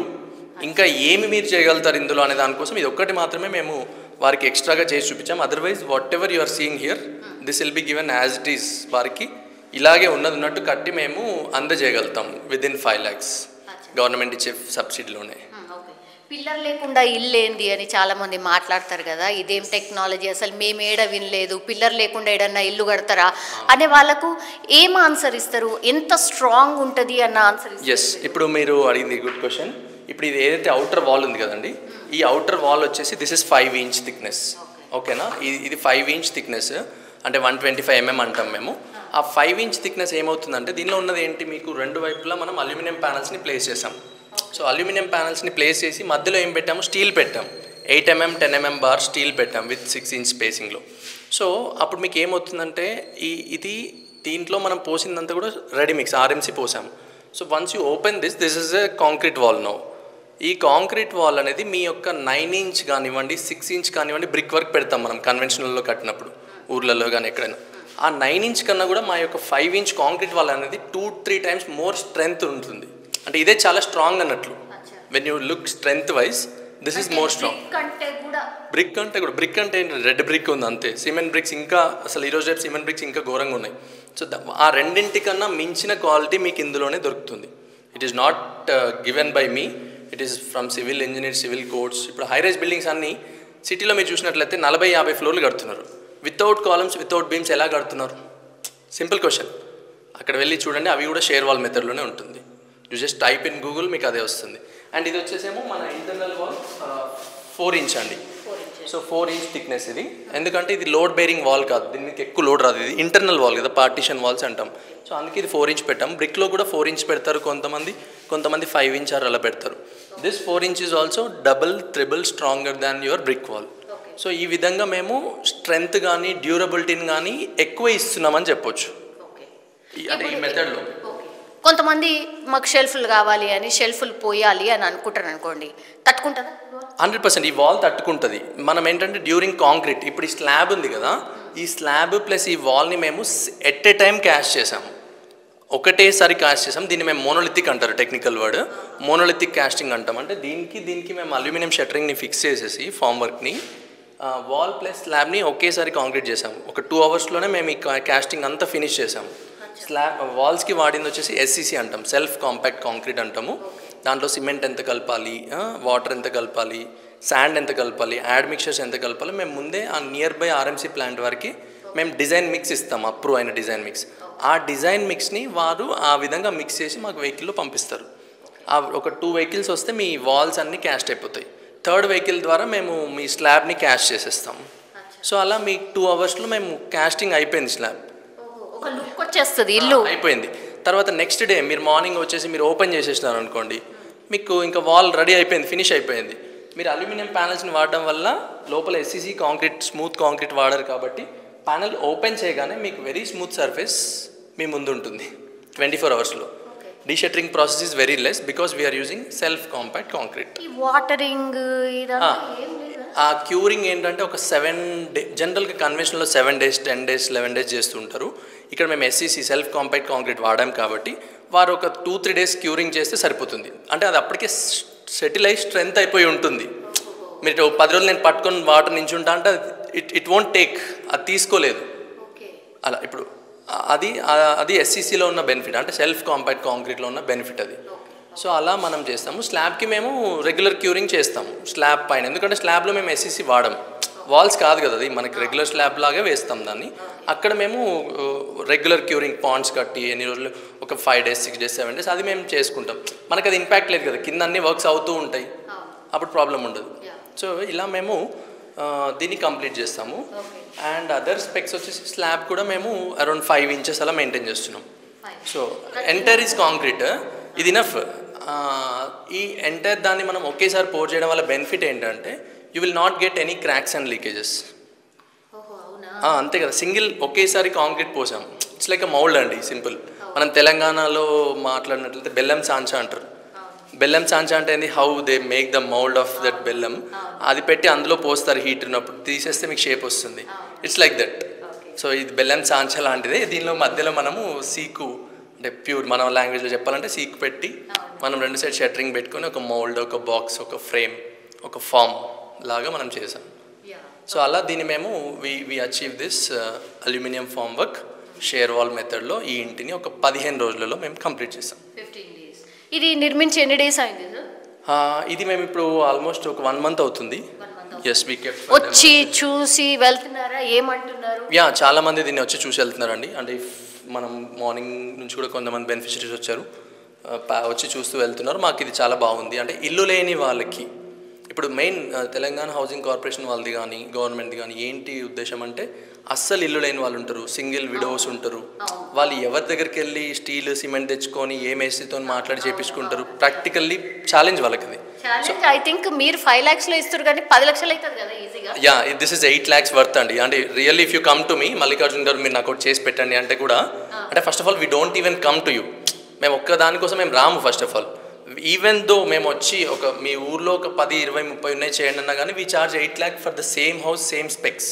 ఇంకా ఏమి మీరు చేయగలుగుతారు ఇందులో అనే దానికోసం ఇది ఒక్కటి మాత్రమే మేము వారికి ఎక్స్ట్రాగా చేసి చూపించాము. Otherwise whatever you are seeing here this will be given as it is. వారికి ఇలాగే ఉన్నట్టు కట్టి మేము అందజేయగలుగుతాం విదిన్ 5 lakhs గవర్నమెంట్ ఇచ్చే సబ్సిడీలోనే. పిల్లర్ లేకుండా ఇల్లు ఏంది అని చాలా మంది మాట్లాడతారు కదా, ఇదేం టెక్నాలజీ, అసలు మేము ఏడ వినలేదు, పిల్లర్ లేకుండా ఏడన్నా ఇల్లు కడతారా అనే వాళ్ళకు ఏం ఆన్సర్ ఇస్తారు, ఎంత స్ట్రాంగ్ ఉంటుంది అన్న ఆన్సర్? ఎస్, ఇప్పుడు మీరు అడిగింది గుడ్ క్వశ్చన్. ఇప్పుడు ఇది ఏదైతే అవుటర్ వాల్ ఉంది కదండి, ఈ అవుటర్ వాల్ వచ్చేసి దిస్ ఇస్ 5 ఇంచ్ థిక్నెస్. ఓకేనా, ఇది 5 ఇంచ్ థిక్నెస్ అంటే 125 mm అంటాం మేము. ఆ 5 ఇంచ్ థిక్నెస్ ఏమవుతుందంటే దీనిలో ఉన్నది ఏంటి, మీకు రెండు వైపులా మనం అల్యూమినియం ప్యానల్స్ని ప్లేస్ చేసాం. సో అల్యూమినియం ప్యానల్స్ని ప్లేస్ చేసి మధ్యలో ఏం పెట్టాము, స్టీల్ పెట్టాం. 8 mm 10 mm బార్ స్టీల్ పెట్టాం విత్ 6 ఇంచ్ స్పేసింగ్లో. సో అప్పుడు మీకు ఏమవుతుందంటే ఇది దీంట్లో మనం పోసిందంతా కూడా రెడీ మిక్స్ ఆర్ఎంసీ పోసాము. So once you open this is a concrete wall no. ఈ కాంక్రీట్ వాల్ అనేది మీ యొక్క 9 ఇంచ్ కానివ్వండి 6 ఇంచ్ కానివ్వండి బ్రిక్ వర్క్ పెడతాం మనం కన్వెన్షనల్లో కట్టినప్పుడు ఊర్లలో కానీ ఎక్కడైనా. ఆ 9 ఇంచ్ కన్నా కూడా మా యొక్క 5 ఇంచ్ కాంక్రీట్ వాల్ అనేది 2-3 టైమ్స్ మోర్ స్ట్రెంగ్త్ ఉంటుంది. అంటే ఇదే చాలా స్ట్రాంగ్ అన్నట్లు. When you look strength wise this is more strong. Brick అంటే రెడ్ బ్రిక్ ఉంది అంతే. సిమెంట్ బ్రిక్స్ ఇంకా అసలు ఈరోజు రేపు సిమెంట్ బ్రిక్స్ ఇంకా ఘోరంగా ఉన్నాయి. సో ఆ రెండింటికన్నా మించిన క్వాలిటీ మీకు ఇందులోనే దొరుకుతుంది. It is not given by me, it is from civil engineer, civil codes. ఇప్పుడు హైరైజ్ బిల్డింగ్స్ అన్నీ సిటీలో మీరు చూసినట్లయితే 40-50 ఫ్లోర్లు కడుతున్నారు. వితౌట్ కాలమ్స్ వితౌట్ బీమ్స్ ఎలా కడుతున్నారు? Simple question. అక్కడ వెళ్ళి చూడండి, అవి కూడా షేర్ వాల్ మెథడ్లోనే ఉంటుంది. You just type in Google, మీకు అదే వస్తుంది. అండ్ ఇది వచ్చేసేమో మన ఇంటర్నల్ వాల్ 4 ఇంచ్ అండి. సో 4 ఇంచ్ థిక్నెస్ ఇది. ఎందుకంటే ఇది లోడ్ బేరింగ్ వాల్ కాదు, దీనికి ఎక్కువ లోడ్ రాదు. ఇది ఇంటర్నల్ వాల్ కదా, పార్టీషన్ వాల్స్ అంటాం. సో అందుకే ఇది 4 ఇంచ్ పెట్టాం. బ్రిక్లో కూడా 4 ఇంచ్ పెడతారు కొంతమంది 5 ఇంచ్ అలా పెడతారు. This 4 inch is also double triple stronger than your brick wall. So ఈ విధంగా మేము స్ట్రెంగ్త్ కానీ డ్యూరబిలిటీని కానీ ఎక్కువ ఇస్తున్నామని చెప్పొచ్చు అంటే ఈ మెథడ్లో. కొంతమంది మాకు షెల్ఫ్లు కావాలి అని షెల్ఫ్లు పోయాలి అని అనుకుంటారు అనుకోండి, తట్టుకుంటుందా? 100% ఈ వాల్ తట్టుకుంటుంది. మనం ఏంటంటే డ్యూరింగ్ కాంక్రీట్, ఇప్పుడు ఈ స్లాబ్ ఉంది కదా, ఈ స్లాబ్ ప్లస్ ఈ వాల్ని మేము ఎట్ ఏ టైం క్యాష్ చేసాము, ఒకటేసారి క్యాష్ చేసాం. దీన్ని మేము మోనోలిథిక్ అంటారు, టెక్నికల్ వర్డ్ మోనోలిథిక్ క్యాస్టింగ్ అంటాం. అంటే దీనికి మేము అల్యూమినియం షట్టరింగ్ని ఫిక్స్ చేసేసి ఫామ్ వర్క్ని వాల్ ప్లస్ స్లాబ్ని ఒకేసారి కాంక్రీట్ చేసాము. ఒక 2 అవర్స్లోనే మేము ఈ క్యాస్టింగ్ అంతా ఫినిష్ చేసాము. స్లాబ్ వాల్స్కి వాడింది వచ్చేసి SCC అంటాం, సెల్ఫ్ కాంపాక్ట్ కాంక్రీట్ అంటాము. దాంట్లో సిమెంట్ ఎంత కలపాలి, వాటర్ ఎంత కలపాలి, శాండ్ ఎంత కలపాలి, యాడ్ మిక్చర్స్ ఎంత కలపాలి మేము ముందే ఆ నియర్ బై RMC ప్లాంట్ వరకు మేము డిజైన్ మిక్స్ ఇస్తాం, అప్రూవ్ అయిన డిజైన్ మిక్స్. ఆ డిజైన్ మిక్స్ని వారు ఆ విధంగా మిక్స్ చేసి మాకు వెహికల్లో పంపిస్తారు. ఒక 2 వెహికల్స్ వస్తే మీ వాల్స్ అన్నీ క్యాస్ట్ అయిపోతాయి. 3rd వెహికల్ ద్వారా మేము మీ స్లాబ్ని క్యాష్ చేసేస్తాము. సో అలా మీ 2 అవర్స్లో మేము క్యాస్టింగ్ అయిపోయింది, స్లాబ్ ఒక లుక్ వచ్చేస్తుంది, ఇల్లు అయిపోయింది. తర్వాత నెక్స్ట్ డే మీరు మార్నింగ్ వచ్చేసి మీరు ఓపెన్ చేసేసినారు అనుకోండి, మీకు ఇంకా వాల్ రెడీ అయిపోయింది, ఫినిష్ అయిపోయింది. మీరు అల్యూమినియం ప్యానల్స్ని వాడడం వల్ల లోపల SCC కాంక్రీట్ స్మూత్ కాంక్రీట్ వాడారు కాబట్టి ప్యానల్ ఓపెన్ చేయగానే మీకు వెరీ స్మూత్ సర్ఫేస్ మీ ముందు ఉంటుంది 24 అవర్స్లో. Deshuttering process is very less because we are using self compact concrete. Watering ఆ క్యూరింగ్ ఏంటంటే ఒక 7 డే జనరల్గా కన్వెన్షనల్లో 7 days 10 days 11 days చేస్తుంటారు. ఇక్కడ మేము SCC సెల్ఫ్ కాంపాక్ట్ కాంక్రీట్ వాడాం కాబట్టి వారు ఒక 2-3 days క్యూరింగ్ చేస్తే సరిపోతుంది. అంటే అది అప్పటికే సెటిల్ అయ్యి స్ట్రెంత్ అయిపోయి ఉంటుంది. మీరు 10 రోజులు నేను పట్టుకొని వాటర్ నుంచి ఉంటా అంటే ఇట్ వోంట్ టేక్, అది తీసుకోలేదు. అలా ఇప్పుడు అది SCCలో ఉన్న బెనిఫిట్, అంటే సెల్ఫ్ కాంపాక్ట్ కాంక్రీట్లో ఉన్న బెనిఫిట్ అది. సో అలా మనం చేస్తాము. స్లాబ్కి మేము రెగ్యులర్ క్యూరింగ్ చేస్తాము స్లాబ్ పైన, ఎందుకంటే స్లాబ్లో మేము SCC వాడము, వాల్స్ కాదు కదా, అది మనకి రెగ్యులర్ స్లాబ్ లాగే వేస్తాం దాన్ని. అక్కడ మేము రెగ్యులర్ క్యూరింగ్ పాండ్స్ కట్టి ఎన్ని రోజులు, ఒక 5 days 6 days 7 days అది మేము చేసుకుంటాం. మనకు అది ఇంపాక్ట్ లేదు కదా, కింద అన్ని వర్క్స్ అవుతూ ఉంటాయి, అప్పుడు ప్రాబ్లం ఉండదు. సో ఇలా మేము దీన్ని కంప్లీట్ చేస్తాము. అండ్ అదర్ స్పెక్స్ వచ్చేసి స్లాబ్ కూడా మేము అరౌండ్ 5 inches అలా మెయింటైన్ చేస్తున్నాం. సో ఎంటైర్ ఈజ్ కాంక్రీట్, ఇది ఇనఫ్. ఈ ఎంటైర్ దాన్ని మనం ఒకేసారి పోర్ చేయడం వల్ల బెనిఫిట్ ఏంటంటే you will not get any cracks and leakages. అంతే కదా, సింగిల్ ఒకేసారి కాంక్రీట్ పోసాం. ఇట్స్ లైక్ అ మౌల్డ్ అండి, సింపుల్. మనం తెలంగాణలో మాట్లాడినట్లయితే బెల్లం సాంచా అంటారు. బెల్లం సాంచా అంటే ఏంది, how they make the mould of that బెల్లం, అది పెట్టి అందులో పోస్తారు హీట్ ఉన్నప్పుడు, తీసేస్తే మీకు షేప్ వస్తుంది. It's like that. సో ఇది బెల్లం సాంచా లాంటిదే. దీనిలో మధ్యలో మనము సీకు అంటే ప్యూర్ మన లాంగ్వేజ్లో చెప్పాలంటే సీకు పెట్టి మనం 2 సైడ్ షట్టరింగ్ పెట్టుకొని ఒక మౌల్డ్, ఒక బాక్స్, ఒక ఫ్రేమ్, ఒక ఫామ్ లాగా మనం చేసాం. సో అలా దీన్ని మేము we achieve this aluminium form work shear wall మెథడ్లో ఈ ఇంటిని ఒక 15 రోజులలో మేము కంప్లీట్ చేసాం. ఇది నిర్మించి ఎన్ని డేస్ అయింది? ఇది మేము ఇప్పుడు ఆల్మోస్ట్ ఒక 1 month అవుతుంది. ఎస్ వీ కెప్ట్ వచ్చి చూసి వెళ్తున్నారా, ఏమంటున్నారు? చాలా మంది దీన్ని వచ్చి చూసి వెళ్తున్నారండి. అంటే మనం మార్నింగ్ నుంచి కూడా కొంతమంది బెనిఫిషరీస్ వచ్చారు, వచ్చి చూస్తూ వెళ్తున్నారు. మాకు ఇది చాలా బాగుంది. అంటే ఇల్లు లేని వాళ్ళకి ఇప్పుడు మెయిన్ తెలంగాణ హౌసింగ్ కార్పొరేషన్ వాళ్ళది కానీ గవర్నమెంట్ది కానీ ఏంటి ఉద్దేశం అంటే అస్సలు ఇల్లు లేని వాళ్ళు ఉంటారు, సింగిల్ విడోస్ ఉంటారు. వాళ్ళు ఎవరి దగ్గరికి వెళ్ళి స్టీల్ సిమెంట్ తెచ్చుకొని ఏ మేస్త్రితో మాట్లాడి చేపించుకుంటారు. ప్రాక్టికల్లీ ఛాలెంజ్ వాళ్ళకి అది. ఐ థింక్ మీరు 5 lakhs ఇస్తారు కానీ 10 lakhs అవుతుంది కదా ఈజీగా. దిస్ ఇస్ 8 lakhs వర్త్ అండి. అంటే really if you come to me, Mallikarjun గారు మీరు నాకు చేసి పెట్టండి అంటే కూడా, అంటే first of all we don't even come to you. మేము ఒక్క దానికోసం మేము రాము. First of all even though మేము వచ్చి ఒక మీ ఊర్లో ఒక 10, 20, 30 ఉన్నాయి చేయండి అన్నా కానీ we charge 8 lakhs for the same house same specs.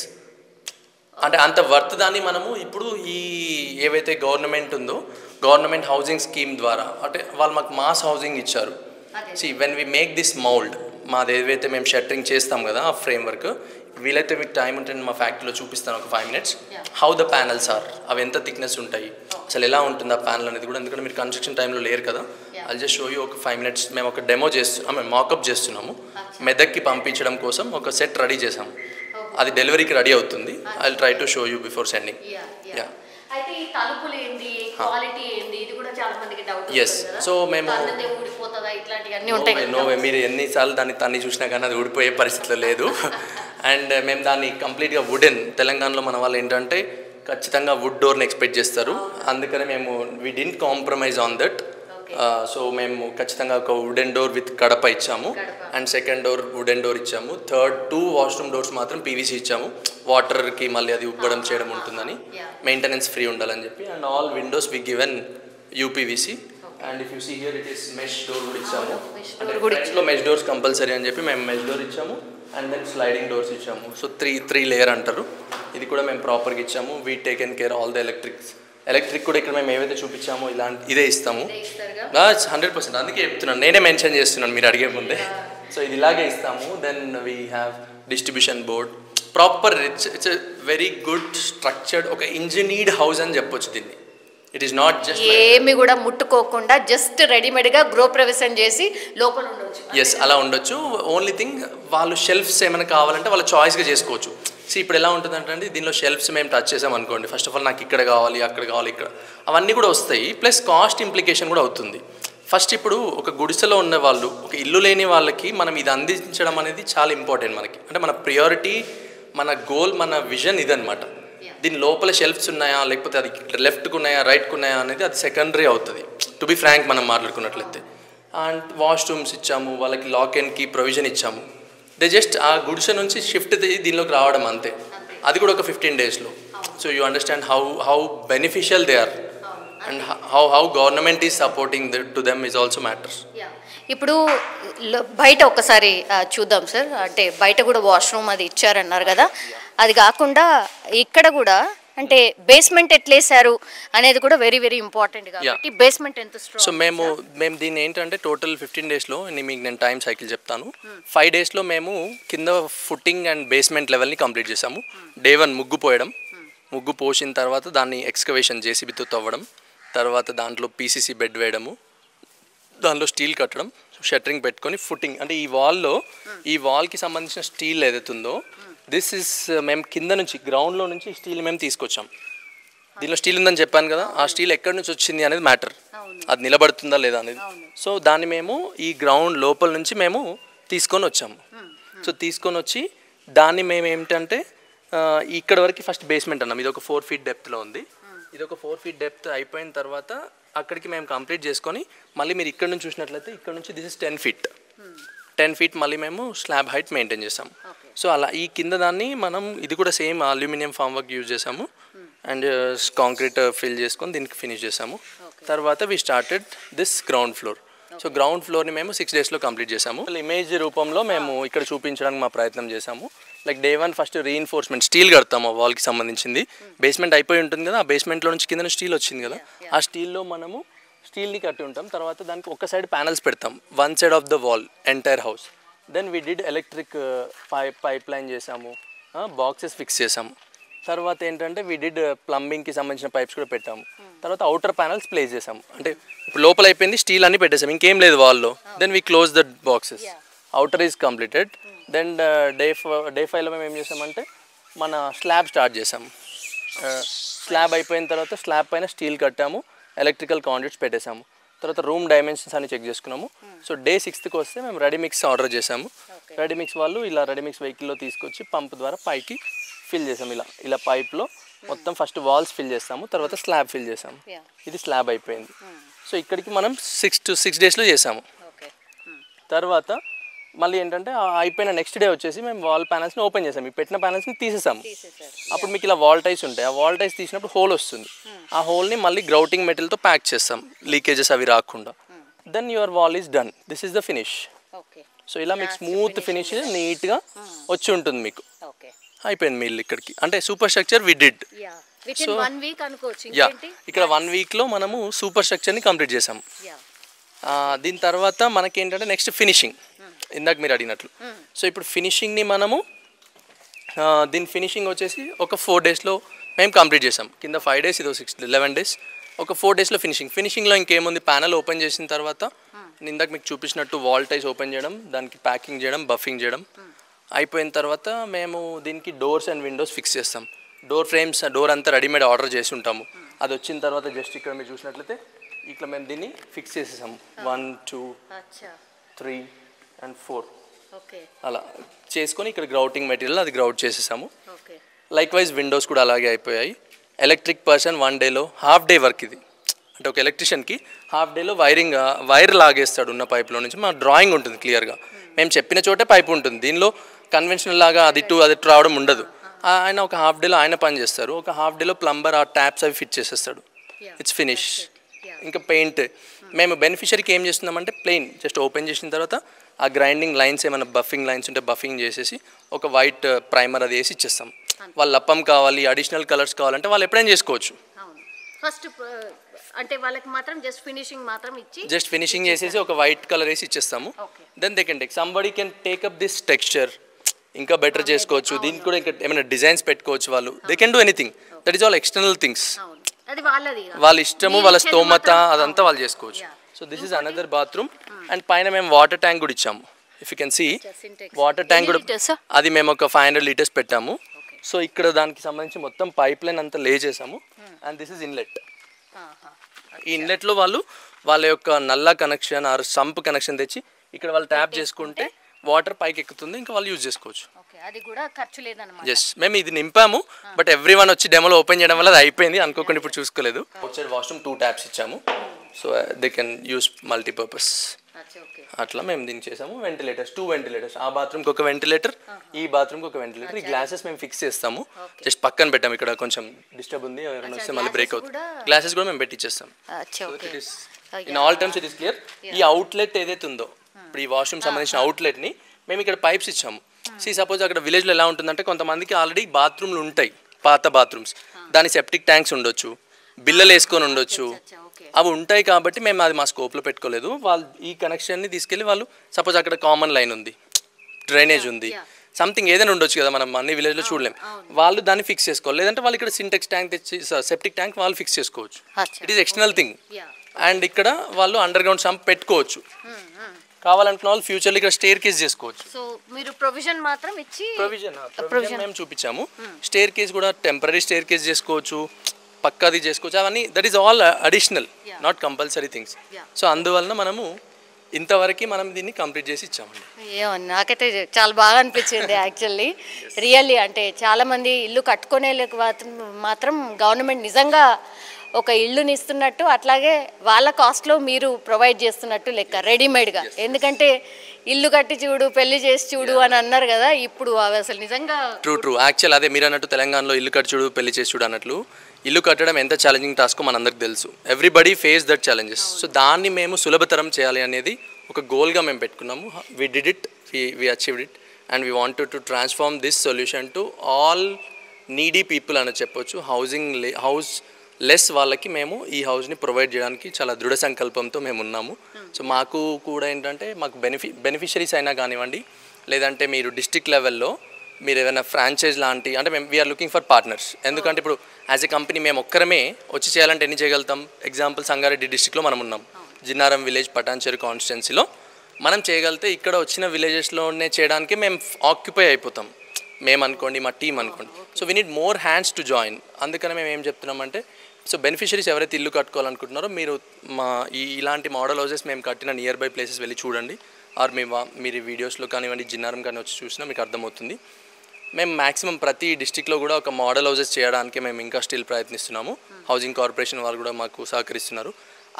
అంటే అంత వర్త్ దాన్ని మనము ఇప్పుడు ఈ ఏవైతే గవర్నమెంట్ ఉందో గవర్నమెంట్ హౌసింగ్ స్కీమ్ ద్వారా అంటే వాళ్ళు మాకు మాస్ హౌసింగ్ ఇచ్చారు. See when we make this mould, మాది ఏదైతే మేము షట్టరింగ్ చేస్తాం కదా ఆ ఫ్రేమ్ వర్క్, వీలైతే మీకు టైం ఉంటే మా ఫ్యాక్టరీలో చూపిస్తాను ఒక 5 minutes how the panels are, అవి ఎంత థిక్నెస్ ఉంటాయి, అసలు ఎలా ఉంటుంది ఆ ప్యానల్ అనేది కూడా. ఎందుకంటే మీరు కన్స్ట్రక్షన్ టైంలో లేరు కదా. ఐల్ జస్ట్ షో యూ ఒక 5 minutes. మేము ఒక డెమో మేము మాకప్ చేస్తున్నాము. మెదక్కి పంపించడం కోసం ఒక సెట్ రెడీ చేసాము. అది డెలివరీకి రెడీ అవుతుంది. I try to show you before sending. అయితే ఈ తలుపులు ఏంది, క్వాలిటీ ఏంది, ఇది కూడా చాలా మందికి డౌట్. ఎస్, సో మేము ఊడిపోతుందా ఇట్లాంటివన్నీ ఉంటాయి. నోవే, మీరు ఎన్నిసార్లు దాన్ని తన్ని చూసినా కానీ అది ఊడిపోయే పరిస్థితిలో లేదు. అండ్ మేము దాన్ని కంప్లీట్గా వుడెన్, తెలంగాణలో మన వాళ్ళు ఏంటంటే ఖచ్చితంగా వుడ్ డోర్ని ఎక్స్పెక్ట్ చేస్తారు. అందుకనే మేము we didn't compromise on that. So మేము ఖచ్చితంగా ఒక వుడెన్ డోర్ విత్ కడప ఇచ్చాము. And second door wooden door ఇచ్చాము. థర్డ్ 2 వాష్రూమ్ డోర్స్ మాత్రం పీవీసీ ఇచ్చాము. వాటర్కి మళ్ళీ అది ఉబ్బడం చేయడం ఉంటుందని, మెయింటెనెన్స్ ఫ్రీ ఉండాలని చెప్పి. And all windows we given UPVC. And if you see here it is mesh door కూడా ఇచ్చాము. అంటే ఫ్రంట్లో మెష్ డోర్స్ కంపల్సరీ అని చెప్పి మేము మెష్ డోర్ ఇచ్చాము. అండ్ దెన్ స్లైడింగ్ డోర్స్ ఇచ్చాము. సో 3 లేయర్ అంటారు. ఇది కూడా మేము ప్రాపర్గా ఇచ్చాము. We taken care all the electric కూడా ఇక్కడ మేము ఏవైతే చూపించామో ఇదే ఇస్తాము. 100%. అందుకే చెప్తున్నాను, నేనే మెన్షన్ చేస్తున్నాను మీరు అడిగే ముందే. సో ఇది ఇలాగే ఇస్తాము. Then we have distribution board, proper. It's very good structured, ఒక ఇంజనీర్డ్ హౌస్ అని చెప్పొచ్చు దీన్ని. ఇట్ ఈస్ నాట్ జస్ట్ ఏమి కూడా ముట్టుకోకుండా జస్ట్ రెడీమేడ్గా గృహప్రవేశం చేసి లోపల ఉండొచ్చు. ఎస్, అలా ఉండొచ్చు. ఓన్లీ థింగ్ వాళ్ళు షెల్ఫ్స్ ఏమైనా కావాలంటే వాళ్ళ చాయిస్గా చేసుకోవచ్చు. ఇప్పుడు ఎలా ఉంటుందంటే దీనిలో షెల్ఫ్స్ మేము టచ్ చేసాం అనుకోండి, ఫస్ట్ ఆఫ్ ఆల్ నాకు ఇక్కడ కావాలి, అక్కడ కావాలి, ఇక్కడ, అవన్నీ కూడా వస్తాయి. ప్లస్ కాస్ట్ ఇంప్లికేషన్ కూడా అవుతుంది. ఫస్ట్ ఇప్పుడు ఒక గుడిసెలో ఉన్న వాళ్ళు, ఒక ఇల్లు లేని వాళ్ళకి మనం ఇది అందించడం అనేది చాలా ఇంపార్టెంట్ మనకి. అంటే మన ప్రియారిటీ, మన గోల్, మన విజన్ ఇదనమాట. దీని లోపల షెల్ఫ్స్ ఉన్నాయా, లేకపోతే అది లెఫ్ట్కి ఉన్నాయా, రైట్కి ఉన్నాయా అనేది అది సెకండరీ అవుతుంది, టు బి ఫ్రాంక్ మనం మాట్లాడుకున్నట్లయితే. అండ్ వాష్రూమ్స్ ఇచ్చాము, వాళ్ళకి లాక్ అండ్ కీ ప్రొవిజన్ ఇచ్చాము. దే జస్ట్ ఆ గుడిసె నుంచి షిఫ్ట్ దీనిలోకి రావడం అంతే. అది కూడా ఒక 15 daysలో. So you understand how beneficial they are and how government is supporting to them is also matters. ఇప్పుడు బయట ఒకసారి చూద్దాం సార్. అంటే బయట కూడా వాష్రూమ్ అది ఇచ్చారన్నారు కదా, అది కాకుండా ఇక్కడ కూడా అంటే బేస్మెంట్ ఎట్లేసారు అనేది కూడా వెరీ వెరీ ఇంపార్టెంట్. కాబట్టి బేస్మెంట్ ఎంత స్ట్రాంగ్? సో మేము దీన్ని ఏంటంటే టోటల్ 15 daysలో మీకు నేను టైం సైకిల్ చెప్తాను. 5 daysలో మేము కింద ఫుట్టింగ్ అండ్ బేస్మెంట్ లెవెల్ని కంప్లీట్ చేసాము. Day 1 ముగ్గు పోయడం, ముగ్గు పోసిన తర్వాత దాన్ని ఎక్స్కవేషన్ జేసీబీతో తవ్వడం, తర్వాత దాంట్లో పీసీసీ బెడ్ వేయడము, దాంట్లో స్టీల్ కట్టడం, షట్టరింగ్ పెట్టుకొని ఫుట్టింగ్. అంటే ఈ వాల్కి సంబంధించిన స్టీల్ ఏదైతే ఉందో దిస్ ఇస్ మేము కింద నుంచి గ్రౌండ్లో నుంచి స్టీల్ మేము తీసుకొచ్చాం. దీనిలో స్టీల్ ఉందని చెప్పాను కదా, ఆ స్టీల్ ఎక్కడి నుంచి వచ్చింది అనేది మ్యాటర్, అది నిలబడుతుందా లేదా అనేది. సో దాన్ని మేము ఈ గ్రౌండ్ లోపల నుంచి మేము తీసుకొని వచ్చాము. సో తీసుకొని వచ్చి దాన్ని మేము ఏమిటంటే ఇక్కడ వరకు ఫస్ట్ బేస్మెంట్ అన్నాం. ఇది ఒక 4 feet డెప్త్లో ఉంది. ఇది ఒక 4 feet డెప్త్ అయిపోయిన తర్వాత అక్కడికి మేము కంప్లీట్ చేసుకొని మళ్ళీ మీరు ఇక్కడ నుంచి చూసినట్లయితే ఇక్కడ నుంచి దిస్ ఇస్ 10 feet మళ్ళీ మేము స్లాబ్ హైట్ మెయింటైన్ చేసాము. సో అలా ఈ కింద దాన్ని మనం ఇది కూడా same aluminium form work use చేసాము అండ్ కాంక్రీట్ ఫిల్ చేసుకొని దీనికి ఫినిష్ చేసాము. తర్వాత we started this ground floor. So ground ఫ్లోర్ని మేము 6 daysలో కంప్లీట్ చేసాము. ఇమేజ్ రూపంలో మేము ఇక్కడ చూపించడానికి మా ప్రయత్నం చేసాము. Like Day 1 first reinforcement steel కడతాము వాల్కి సంబంధించింది. బేస్మెంట్ అయిపోయి ఉంటుంది కదా, ఆ బేస్మెంట్లో నుంచి కింద స్టీల్ వచ్చింది కదా, ఆ స్టీల్లో మనము స్టీల్ని కట్టి ఉంటాం. తర్వాత దానికి ఒక సైడ్ ప్యానల్స్ పెడతాం, 1 side of the wall entire house. Then we did electric pipe line చేసాము, బాక్సెస్ ఫిక్స్ చేసాము. తర్వాత ఏంటంటే వి డిడ్ ప్లంబింగ్కి సంబంధించిన పైప్స్ కూడా పెట్టాము. తర్వాత అవుటర్ ప్యానల్స్ ప్లేస్ చేసాము. అంటే ఇప్పుడు లోపల అయిపోయింది, స్టీల్ అన్ని పెట్టేసాము, ఇంకేం లేదు వాల్లో. Then we close the boxes. Outer is completed. Then day 5లో మేము ఏం చేసామంటే మన స్లాబ్ స్టార్ట్ చేసాము. స్లాబ్ అయిపోయిన తర్వాత స్లాబ్ పైన స్టీల్ కట్టాము, ఎలక్ట్రికల్ కాండ్యూట్స్ పెట్టేసాము. తర్వాత రూమ్ డైమెన్షన్స్ అని చెక్ చేసుకున్నాము. సో డే 6కి వస్తే మేము రెడీమిక్స్ ఆర్డర్ చేసాము. రెడీమిక్స్ వాళ్ళు ఇలా రెడీమిక్స్ వెహికల్లో తీసుకొచ్చి పంప్ ద్వారా పైకి ఫిల్ చేసాము. ఇలా పైప్లో మొత్తం ఫస్ట్ వాల్స్ ఫిల్ చేస్తాము, తర్వాత స్లాబ్ ఫిల్ చేసాము. ఇది స్లాబ్ అయిపోయింది. సో ఇక్కడికి మనం 6 డేస్లో చేసాము. తర్వాత మళ్ళీ ఏంటంటే అయిపోయిన నెక్స్ట్ డే వచ్చేసి మేము వాల్ ప్యానల్స్ని ఓపెన్ చేసాము. ఈ పెట్టిన ప్యానల్స్ని తీసేసాము. అప్పుడు మీకు ఇలా వాల్ టైస్ ఉంటాయి. ఆ వాల్ టైస్ తీసినప్పుడు హోల్ వస్తుంది. ఆ హోల్ని మళ్ళీ గ్రౌటింగ్ మెటీరియల్తో ప్యాక్ చేస్తాం, లీకేజెస్ అవి రాకుండా. Then your wall is done. This is the finish. So ఇలా మీకు స్మూత్ ఫినిష్ నీట్గా వచ్చి ఉంటుంది మీకు. అయిపోయింది మీ ఇల్లు ఇక్కడికి. అంటే super structure we did. So yeah, ఇక్కడ 1 వీక్లో మనము సూపర్ స్ట్రక్చర్ని కంప్లీట్ చేసాము. దీని తర్వాత మనకేంటంటే నెక్స్ట్ ఫినిషింగ్, ఇందాక మీరు అడిగినట్లు. సో ఇప్పుడు ఫినిషింగ్ని మనము దీని ఫినిషింగ్ వచ్చేసి ఒక 4 డేస్లో మేము కంప్లీట్ చేసాం. కింద 5 డేస్, ఇదో 11 డేస్, ఒక 4 డేస్లో ఫినిషింగ్లో ఇంకేముంది, ప్యానల్ ఓపెన్ చేసిన తర్వాత ఇందాక మీకు చూపించినట్టు వాల్ టైస్ ఓపెన్ చేయడం, దానికి ప్యాకింగ్ చేయడం, బఫింగ్ చేయడం అయిపోయిన తర్వాత మేము దీనికి డోర్స్ అండ్ విండోస్ ఫిక్స్ చేస్తాం. డోర్ ఫ్రేమ్స్, డోర్ అంతా రెడీమేడ్ ఆర్డర్ చేసి ఉంటాము. అది వచ్చిన తర్వాత జస్ట్ ఇక్కడ మీరు చూసినట్లయితే ఇట్లా మేము దీన్ని ఫిక్స్ చేసేసాము. 1, 2, 3 and 4 అలా చేసుకొని ఇక్కడ గ్రౌటింగ్ మెటీరియల్ అది గ్రౌట్ చేసేసాము. లైక్ వైజ్ విండోస్ కూడా అలాగే అయిపోయాయి. ఎలక్ట్రిక్ పర్సన్ 1 డేలో హాఫ్ డే వర్క్ ఇది. అంటే ఒక ఎలక్ట్రిషియన్కి హాఫ్ డేలో వైర్ లాగేస్తాడు ఉన్న పైప్లో నుంచి. మా డ్రాయింగ్ ఉంటుంది క్లియర్గా, మేము చెప్పిన చోటే పైప్ ఉంటుంది. దీనిలో కన్వెన్షనల్ లాగా అది రావడం ఉండదు. ఆయన ఒక హాఫ్ డేలో ఆయన పని చేస్తారు. ఒక హాఫ్ డేలో ప్లంబర్ ఆ ట్యాప్స్ అవి ఫిట్ చేసేస్తాడు. It's finish. ఇంకా పెయింట్ మేము బెనిఫిషరీకి ఏం చేస్తున్నామంటే ప్లెయిన్ జస్ట్ ఓపెన్ చేసిన తర్వాత ఆ గ్రైండింగ్ లైన్స్ ఏమైనా బఫింగ్ లైన్స్ ఉంటే బఫింగ్ చేసేసి ఒక వైట్ ప్రైమర్ అది వేసి ఇచ్చేస్తాం. వాళ్ళు లప్పం కావాలి, అడిషనల్ కలర్స్ కావాలంటే వాళ్ళు ఎప్పుడైనా చేసుకోవచ్చు. ఫస్ట్ అంటే వాళ్ళకి మాత్రం జస్ట్ ఫినిషింగ్ చేసేసి ఒక వైట్ కలర్ వేసి ఇచ్చేస్తాము. Then they can take, somebody can take up this texture, ఇంకా బెటర్ చేసుకోవచ్చు. దీనికి కూడా ఇంకా ఏమైనా డిజైన్స్ పెట్టుకోవచ్చు. వాళ్ళు they can do anything. That is all external things. వాళ్ళ ఇష్టము, వాళ్ళ స్తోమత అదంతా వాళ్ళు చేసుకోవచ్చు. So this is another bathroom. And పైన మేము వాటర్ ట్యాంక్ కూడా ఇచ్చాము. If you can see water tank కూడా అది మేము ఒక 500 లీటర్స్ పెట్టాము. సో ఇక్కడ దానికి సంబంధించి మొత్తం పైప్ లైన్ అంతా లే చేసాము. And this is inlet. ఈ ఇన్లెట్లో వాళ్ళు వాళ్ళ యొక్క నల్లా కనెక్షన్ ఆర్ సంప్ కనెక్షన్ తెచ్చి ఇక్కడ వాళ్ళు ట్యాప్ చేసుకుంటే వాటర్ పైకి ఎక్కుతుంది, ఇంకా వాళ్ళు యూజ్ చేసుకోవచ్చు. ఎస్, మేము ఇది నింపాము. బట్ ఎవ్రీవన్ వచ్చి డెమోలో ఓపెన్ చేయడం వల్ల అది అయిపోయింది అనుకోకుండా ఇప్పుడు చూసుకోలేదు. అవుట్ సైడ్ వాష్రూమ్ 2 ట్యాప్స్ ఇచ్చాము. So they can use multipurpose. అట్లా మేము దీన్ని చేసాము. వెంటిలేటర్స్ 2 వెంటిలేటర్స్, ఆ బాత్రూమ్కి ఒక వెంటిలేటర్, ఈ బాత్రూమ్కి ఒక వెంటిలేటర్. ఈ గ్లాసెస్ మేము ఫిక్స్ చేస్తాము. జస్ట్ పక్కన పెట్టాము. ఇక్కడ కొంచెం డిస్టర్బ్ ఉంది, ఎవరైనా వస్తే మళ్ళీ బ్రేక్ అవుతుంది. గ్లాసెస్ కూడా మేము పెట్టిచ్చేస్తాం. In all terms it is clear. ఈ అవుట్లెట్ ఏదైతే ఉందో ఇప్పుడు ఈ వాష్రూమ్ సంబంధించిన అవుట్లెట్ని మేము ఇక్కడ పైప్స్ ఇచ్చాము. సపోజ్ అక్కడ విలేజ్లో ఎలా ఉంటుందంటే కొంతమందికి ఆల్రెడీ బాత్రూమ్లు ఉంటాయి, పాత బాత్రూమ్స్, దాని సెప్టిక్ ట్యాంక్స్ ఉండొచ్చు, బిల్లలు వేసుకొని ఉండొచ్చు, అవి ఉంటాయి. కాబట్టి మేము అది మా స్కోప్లో పెట్టుకోలేదు. వాళ్ళు ఈ కనెక్షన్ని తీసుకెళ్ళి వాళ్ళు సపోజ్ అక్కడ కామన్ లైన్ ఉంది, డ్రైనేజ్ ఉంది, సంథింగ్ ఏదైనా ఉండొచ్చు కదా, మనం అన్ని విలేజ్లో చూడలేం. వాళ్ళు దాన్ని ఫిక్స్ చేసుకోవాలి. లేదంటే వాళ్ళు ఇక్కడ సింటెక్స్ ట్యాంక్ తెచ్చి సెప్టిక్ ట్యాంక్ వాళ్ళు ఫిక్స్ చేసుకోవచ్చు. It is external thing. And ఇక్కడ వాళ్ళు అండర్ గ్రౌండ్ సంప్ పెట్టుకోవచ్చు. కావాలంటున్న వాళ్ళు ఫ్యూచర్లో ఇక్కడ స్టేర్ కేస్ చేసుకోవచ్చు. సో మీరు ప్రొవిజన్ మాత్రం ఇచ్చి ప్రొవిజన్ మేము చూపించాము. స్టేర్ కేస్ కూడా టెంపరీ స్టేర్ కేస్ చేసుకోవచ్చు, పక్కాది చేసుకోవచ్చు. అవన్నీ that is all additional, not compulsory things. So అందువలన మనము ఇంతవరకు మనం దీన్ని కంప్లీట్ చేసి ఇచ్చామండి. నాకైతే చాలా బాగా అనిపించింది యాక్చువల్లీ. రియల్లీ అంటే చాలామంది ఇల్లు కట్టుకునే మాత్రం గవర్నమెంట్ నిజంగా ఒక ఇల్లుని ఇస్తున్నట్టు, అట్లాగే వాళ్ళ కాస్ట్లో మీరు ప్రొవైడ్ చేస్తున్నట్టు లెక్క రెడీమేడ్గా. ఎందుకంటే ఇల్లు కట్టి చూడు, పెళ్లి చేసి చూడు అని అన్నారు కదా, ఇప్పుడు అవి అసలు నిజంగా ట్రూ. యాక్చువల్ అదే మీరు అన్నట్టు తెలంగాణలో ఇల్లు కట్టి చూడు, పెళ్లి చేసి చూడు అన్నట్లు ఇల్లు కట్టడం ఎంత ఛాలెంజింగ్ టాస్కో మనందరికి తెలుసు. Everybody face that challenges. So దాన్ని మేము సులభతరం చేయాలి అనేది ఒక గోల్గా మేము పెట్టుకున్నాము. We did it, we achieved it, and we wanted to transform this solution to all needy people అని చెప్పొచ్చు. హౌస్ లెస్ వాళ్ళకి మేము ఈ హౌస్ని ప్రొవైడ్ చేయడానికి చాలా దృఢ సంకల్పంతో మేము ఉన్నాము. సో మాకు కూడా ఏంటంటే మాకు బెనిఫిషరీస్ అయినా కానివ్వండి, లేదంటే మీరు డిస్ట్రిక్ట్ లెవెల్లో మీరు ఏదైనా ఫ్రాంచైజ్ లాంటి అంటే మేము వీఆర్ లుకింగ్ ఫర్ పార్ట్నర్స్. ఎందుకంటే ఇప్పుడు యాజ్ ఎ కంపెనీ మేము ఒక్కరమే వచ్చి చేయాలంటే ఎన్ని చేయగలుగుతాం? ఎగ్జాంపుల్ సంగారెడ్డి డిస్ట్రిక్ట్లో మనం ఉన్నాం, జిన్నారం విలేజ్ పటాన్చెరు కాన్స్టిట్యున్సీలో మనం చేయగలిగితే ఇక్కడ వచ్చిన విలేజెస్లోనే చేయడానికి మేము ఆక్యుపై అయిపోతాం, మేము అనుకోండి మా టీం అనుకోండి. So we need more hands to join. అందుకనే మేము ఏం చెప్తున్నామంటే సో బెనిఫిషరీస్ ఎవరైతే ఇల్లు కట్టుకోవాలనుకుంటున్నారో మీరు మా ఇలాంటి మోడల్ హౌసెస్ మేము కట్టిన నియర్ బై ప్లేసెస్ వెళ్ళి చూడండి, ఆర్ మీరు వీడియోస్లో కానివ్వండి జిన్నారం కానీ వచ్చి చూసినా మీకు అర్థమవుతుంది. మేము మ్యాక్సిమం ప్రతి డిస్టిక్లో కూడా ఒక మోడల్ హౌసెస్ చేయడానికి మేము ఇంకా స్టిల్ ప్రయత్నిస్తున్నాము. హౌసింగ్ కార్పొరేషన్ వాళ్ళు కూడా మాకు సహకరిస్తున్నారు.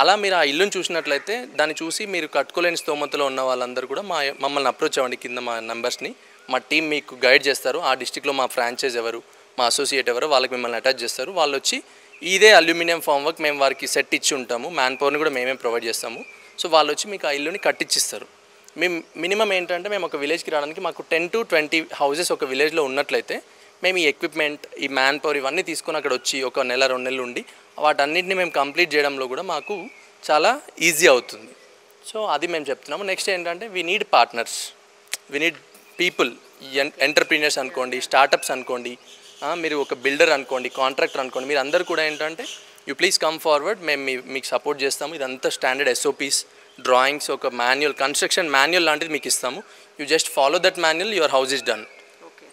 అలా మీరు ఆ ఇల్లుని చూసినట్లయితే దాన్ని చూసి మీరు కట్టుకోలేని స్తోమతలో ఉన్న వాళ్ళందరూ కూడా మమ్మల్ని అప్రోచ్ అవ్వండి. కింద మా నెంబర్స్ని మా టీం మీకు గైడ్ చేస్తారు. ఆ డిస్టిక్లో మా ఫ్రాంచైజ్ ఎవరు, మా అసోసియేట్ ఎవరు, వాళ్ళకి మిమ్మల్ని అటాచ్ చేస్తారు. వాళ్ళు వచ్చి ఇదే అల్యూమినియం ఫామ్ వర్క్ మేము వారికి సెట్ ఇచ్చి ఉంటాము, మ్యాన్ పవర్ని కూడా మేమే ప్రొవైడ్ చేస్తాము. సో వాళ్ళు వచ్చి మీకు ఆ ఇల్లుని కట్టించిస్తారు. మేము మినిమం ఏంటంటే మేము ఒక విలేజ్కి రావడానికి మాకు 10 to 20 హౌసెస్ ఒక విలేజ్లో ఉన్నట్లయితే మేము ఈ ఎక్విప్మెంట్, ఈ మ్యాన్ పవర్ ఇవన్నీ తీసుకొని అక్కడ వచ్చి ఒక నెల 2 నెలలు ఉండి వాటన్నిటిని మేము కంప్లీట్ చేయడంలో కూడా మాకు చాలా ఈజీ అవుతుంది. సో అది మేము చెప్తున్నాము. నెక్స్ట్ ఏంటంటే we need partners, we need people, entrepreneurs అనుకోండి, స్టార్టప్స్ అనుకోండి, మీరు ఒక బిల్డర్ అనుకోండి, కాంట్రాక్టర్ అనుకోండి, మీరు అందరూ కూడా ఏంటంటే యూ ప్లీజ్ కమ్ ఫార్వర్డ్, మేము మీకు సపోర్ట్ చేస్తాము. ఇదంతా స్టాండర్డ్ SOPs, డ్రాయింగ్స్, ఒక మాన్యువల్, కన్స్ట్రక్షన్ మాన్యువల్ లాంటిది మీకు ఇస్తాము. You just follow that manual, your house is done.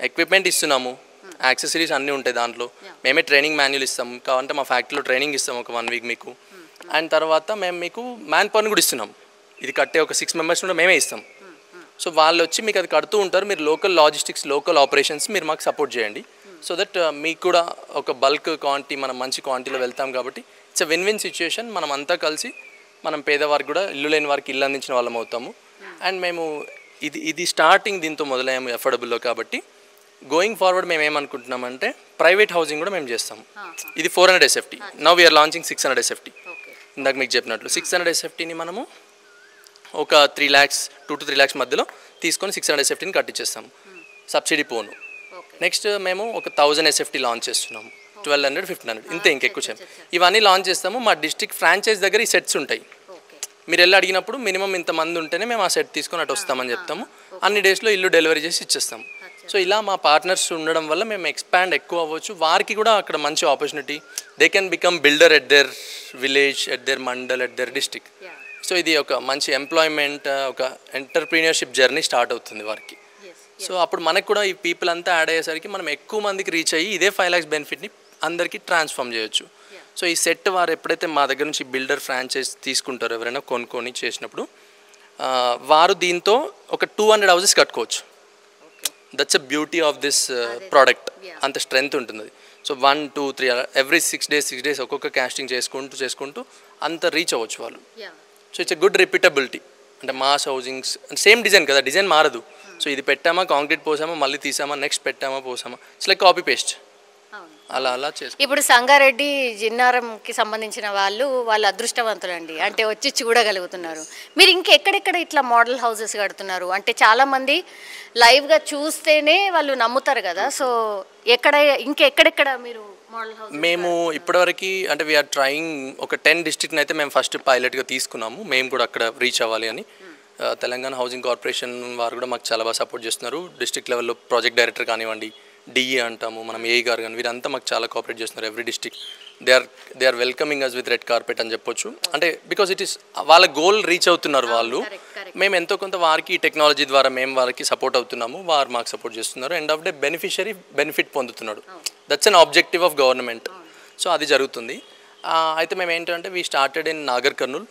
Equipment ఇస్తున్నాము, యాక్సెసరీస్ అన్నీ ఉంటాయి దాంట్లో. మేమే ట్రైనింగ్ మాన్యువల్ ఇస్తాము, కావాలంటే మా ఫ్యాక్టరీలో ట్రైనింగ్ ఇస్తాము ఒక 1 week మీకు. అండ్ తర్వాత మేము మీకు మ్యాన్ పవర్ని కూడా ఇస్తున్నాం. ఇది కట్టే ఒక 6 members కూడా మేమే ఇస్తాం. సో వాళ్ళు వచ్చి మీకు అది కడుతూ ఉంటారు. మీరు లోకల్ లాజిస్టిక్స్, లోకల్ ఆపరేషన్స్ మీరు మాకు సపోర్ట్ చేయండి. సో దట్ మీకు కూడా ఒక బల్క్ క్వాంటిటీ, మనం మంచి క్వాంటిటీలో వెళ్తాం కాబట్టి ఇట్స్ అ విన్ సిచ్యుయేషన్. మనం అంతా కలిసి మనం పేదవారికి కూడా, ఇల్లు లేని వారికి ఇల్లు అందించిన వాళ్ళం అవుతాము. అండ్ మేము ఇది స్టార్టింగ్ దీంతో మొదలయ్యాము అఫోర్డబుల్లో. కాబట్టి గోయింగ్ ఫార్వర్డ్ మేము ఏమనుకుంటున్నామంటే ప్రైవేట్ హౌసింగ్ కూడా మేము చేస్తాము. ఇది 400 SFT, now we're launching 600 SFT. ఇందాక మీకు చెప్పినట్లు 600 SFTని మనము ఒక 3 lakhs, 2 to 3 lakhs మధ్యలో తీసుకొని 600 SFTని కట్టించేస్తాము, సబ్సిడీ పోను. నెక్స్ట్ మేము ఒక 1000 SFT లాంచ్ చేస్తున్నాము, 1200, 1500, ఇంతే, ఇంకెక్కువ చేయం. ఇవన్నీ లాంచ్ చేస్తాము. మా డిస్ట్రిక్ట్ ఫ్రాంచైజ్ దగ్గర ఈ సెట్స్ ఉంటాయి. మీరు వెళ్ళి అడిగినప్పుడు మినిమం ఇంతమంది ఉంటేనే మేము ఆ సెట్ తీసుకొని అటు వస్తామని చెప్తాము. అన్ని డేస్లో ఇల్లు డెలివరీ చేసి ఇచ్చేస్తాము. సో ఇలా మా పార్ట్నర్స్ ఉండడం వల్ల మేము ఎక్స్పాండ్ ఎక్కువ అవ్వచ్చు. వారికి కూడా అక్కడ మంచి opportunity, they can become builder at their village, at their mandal, at their district. So ఇది ఒక మంచి ఎంప్లాయ్మెంట్, ఒక ఎంటర్ప్రీనియర్షిప్ జర్నీ స్టార్ట్ అవుతుంది వారికి. సో అప్పుడు మనకు కూడా ఈ పీపుల్ అంతా యాడ్ అయ్యేసరికి మనం ఎక్కువ మందికి రీచ్ అయ్యి ఇదే 5 lakhs బెనిఫిట్ని అందరికీ ట్రాన్స్ఫార్మ్ చేయొచ్చు. సో ఈ సెట్ వారు ఎప్పుడైతే మా దగ్గర నుంచి బిల్డర్ ఫ్రాంచైజ్ తీసుకుంటారో, ఎవరైనా కొనుక్కొని చేసినప్పుడు వారు దీంతో ఒక 200 houses కట్టుకోవచ్చు. That's a beauty of this product. అంత స్ట్రెంగ్త్ ఉంటుంది. సో 1, 2, 3 ఎవ్రీ 6 days ఒక్కొక్క కాస్టింగ్ చేసుకుంటూ అంత రీచ్ అవ్వచ్చు వాళ్ళు. So it's a good repeatability. అంటే మాస్ హౌసింగ్స్ సేమ్ డిజైన్ కదా, డిజైన్ మారదు. సో ఇది పెట్టామా, కాంక్రీట్ పోసామా, మళ్ళీ తీసామా, నెక్స్ట్ పెట్టామా, పోసామా, ఇట్స్ లైక్ కాపీ పేస్ట్. అలా చేసి ఇప్పుడు సంగారెడ్డి జిన్నారంకి సంబంధించిన వాళ్ళు అదృష్టవంతులండి. అంటే వచ్చి చూడగలుగుతున్నారు. మీరు ఇంకెక్కడెక్కడ ఇట్లా మోడల్ హౌసెస్ కడుతున్నారు? అంటే చాలామంది లైవ్గా చూస్తేనే వాళ్ళు నమ్ముతారు కదా. సో ఇంకెక్కడెక్కడ మీరు మోడల్ హౌస్? మేము ఇప్పటివరకు అంటే వీఆర్ ట్రయింగ్ ఒక 10 districts అయితే మేము ఫస్ట్ పైలట్గా తీసుకున్నాము. మేము కూడా అక్కడ రీచ్ అవ్వాలి అని. తెలంగాణ హౌసింగ్ కార్పొరేషన్ వారు కూడా మాకు చాలా బాగా సపోర్ట్ చేస్తున్నారు. డిస్ట్రిక్ట్ లెవెల్లో ప్రాజెక్ట్ డైరెక్టర్ కానివ్వండి, DE అంటాము మనం, AE గారు కానీ, వీరంతా మాకు చాలా కోఆపరేట్ చేస్తున్నారు. Every district they are welcoming us with red carpet అని చెప్పొచ్చు. అంటే బికాస్ ఇట్ ఈస్ వాళ్ళ గోల్ రీచ్ అవుతున్నారు వాళ్ళు. మేము ఎంతో కొంత వారికి టెక్నాలజీ ద్వారా మేము వారికి సపోర్ట్ అవుతున్నాము, వారు మాకు సపోర్ట్ చేస్తున్నారు. End of day beneficiary benefit పొందుతున్నాడు. That's an objective of government. So అది జరుగుతుంది. అయితే మేము ఏంటంటే we started in Nagar Kurnool,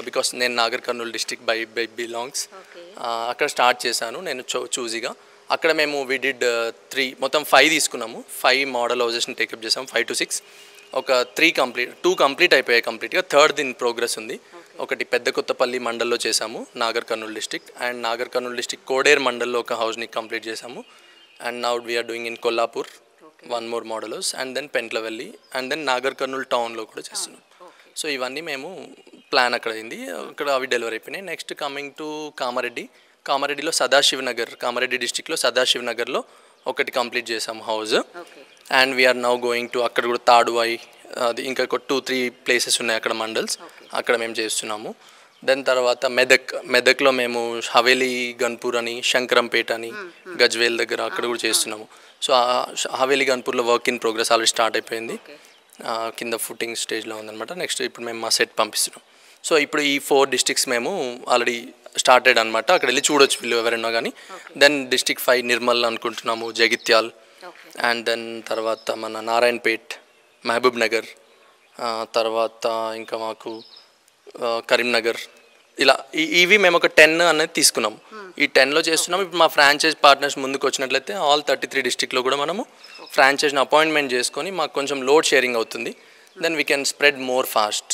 because నేను Nagar Kurnool district by belongs. అక్కడ స్టార్ట్ చేశాను నేను చూజీగా. అక్కడ మేము వీ డిడ్ 3, మొత్తం 5 తీసుకున్నాము. 5 మోడల్ హౌసెస్ని టేకప్ చేసాము, 5 to 6. ఒక 2 కంప్లీట్ అయిపోయాయి కంప్లీట్గా. 3rd ఇన్ ప్రోగ్రెస్ ఉంది. ఒకటి పెద్ద కొత్తపల్లి మండల్లో చేసాము, Nagar Kurnool district. And Nagar Kurnool district Koder మండల్లో ఒక హౌస్ని కంప్లీట్ చేసాము. And now we are doing in Kollapur 1 more model house. And then Pentlavelli, and then Nagar Kurnool టౌన్లో కూడా చేస్తున్నాం. సో ఇవన్నీ మేము ప్లాన్ అక్కడ అయింది, అక్కడ అవి డెలివరీ అయిపోయినాయి. నెక్స్ట్ కమింగ్ టు కామారెడ్డిలో సదాశివనగర్, కామారెడ్డి డిస్ట్రిక్ట్లో సదాశివనగర్లో ఒకటి కంప్లీట్ చేసాము house. And we're now going to అక్కడ కూడా తాడువాయి, అది ఇంకా 2-3 places ఉన్నాయి అక్కడ మండల్స్, అక్కడ మేము చేస్తున్నాము. దెన్ తర్వాత మెదక్లో మేము హవేలీ గన్పూర్ అని, శంకరంపేట అని, గజ్వేల్ దగ్గర అక్కడ కూడా చేస్తున్నాము. సో హవేలీ గన్పూర్లో work in progress already start అయిపోయింది, కింద ఫుటింగ్ స్టేజ్లో ఉందన్నమాట. నెక్స్ట్ ఇప్పుడు మేము మా సెట్ పంపిస్తున్నాం. సో ఇప్పుడు ఈ 4 డిస్ట్రిక్ట్స్ మేము ఆల్రెడీ స్టార్టెడ్ అనమాట. అక్కడ వెళ్ళి చూడొచ్చు వీళ్ళు ఎవరైనా కానీ. దెన్ డిస్ట్రిక్ట్ 5 నిర్మల్ అనుకుంటున్నాము, జగిత్యాల్, అండ్ దెన్ తర్వాత మన నారాయణపేట్, మహబూబ్ నగర్, తర్వాత ఇంకా మాకు కరీంనగర్, ఇలా ఇవి మేము ఒక 10 అనేది తీసుకున్నాము. ఈ 10లో చేస్తున్నాము. ఇప్పుడు మా ఫ్రాంచైజ్ పార్ట్నర్స్ ముందుకు వచ్చినట్లయితే ఆల్ 33 డిస్ట్రిక్ట్లో కూడా మనము ఫ్రాంచైజ్ని అపాయింట్మెంట్ చేసుకొని మాకు కొంచెం లోడ్ షేరింగ్ అవుతుంది. Then we can spread more fast.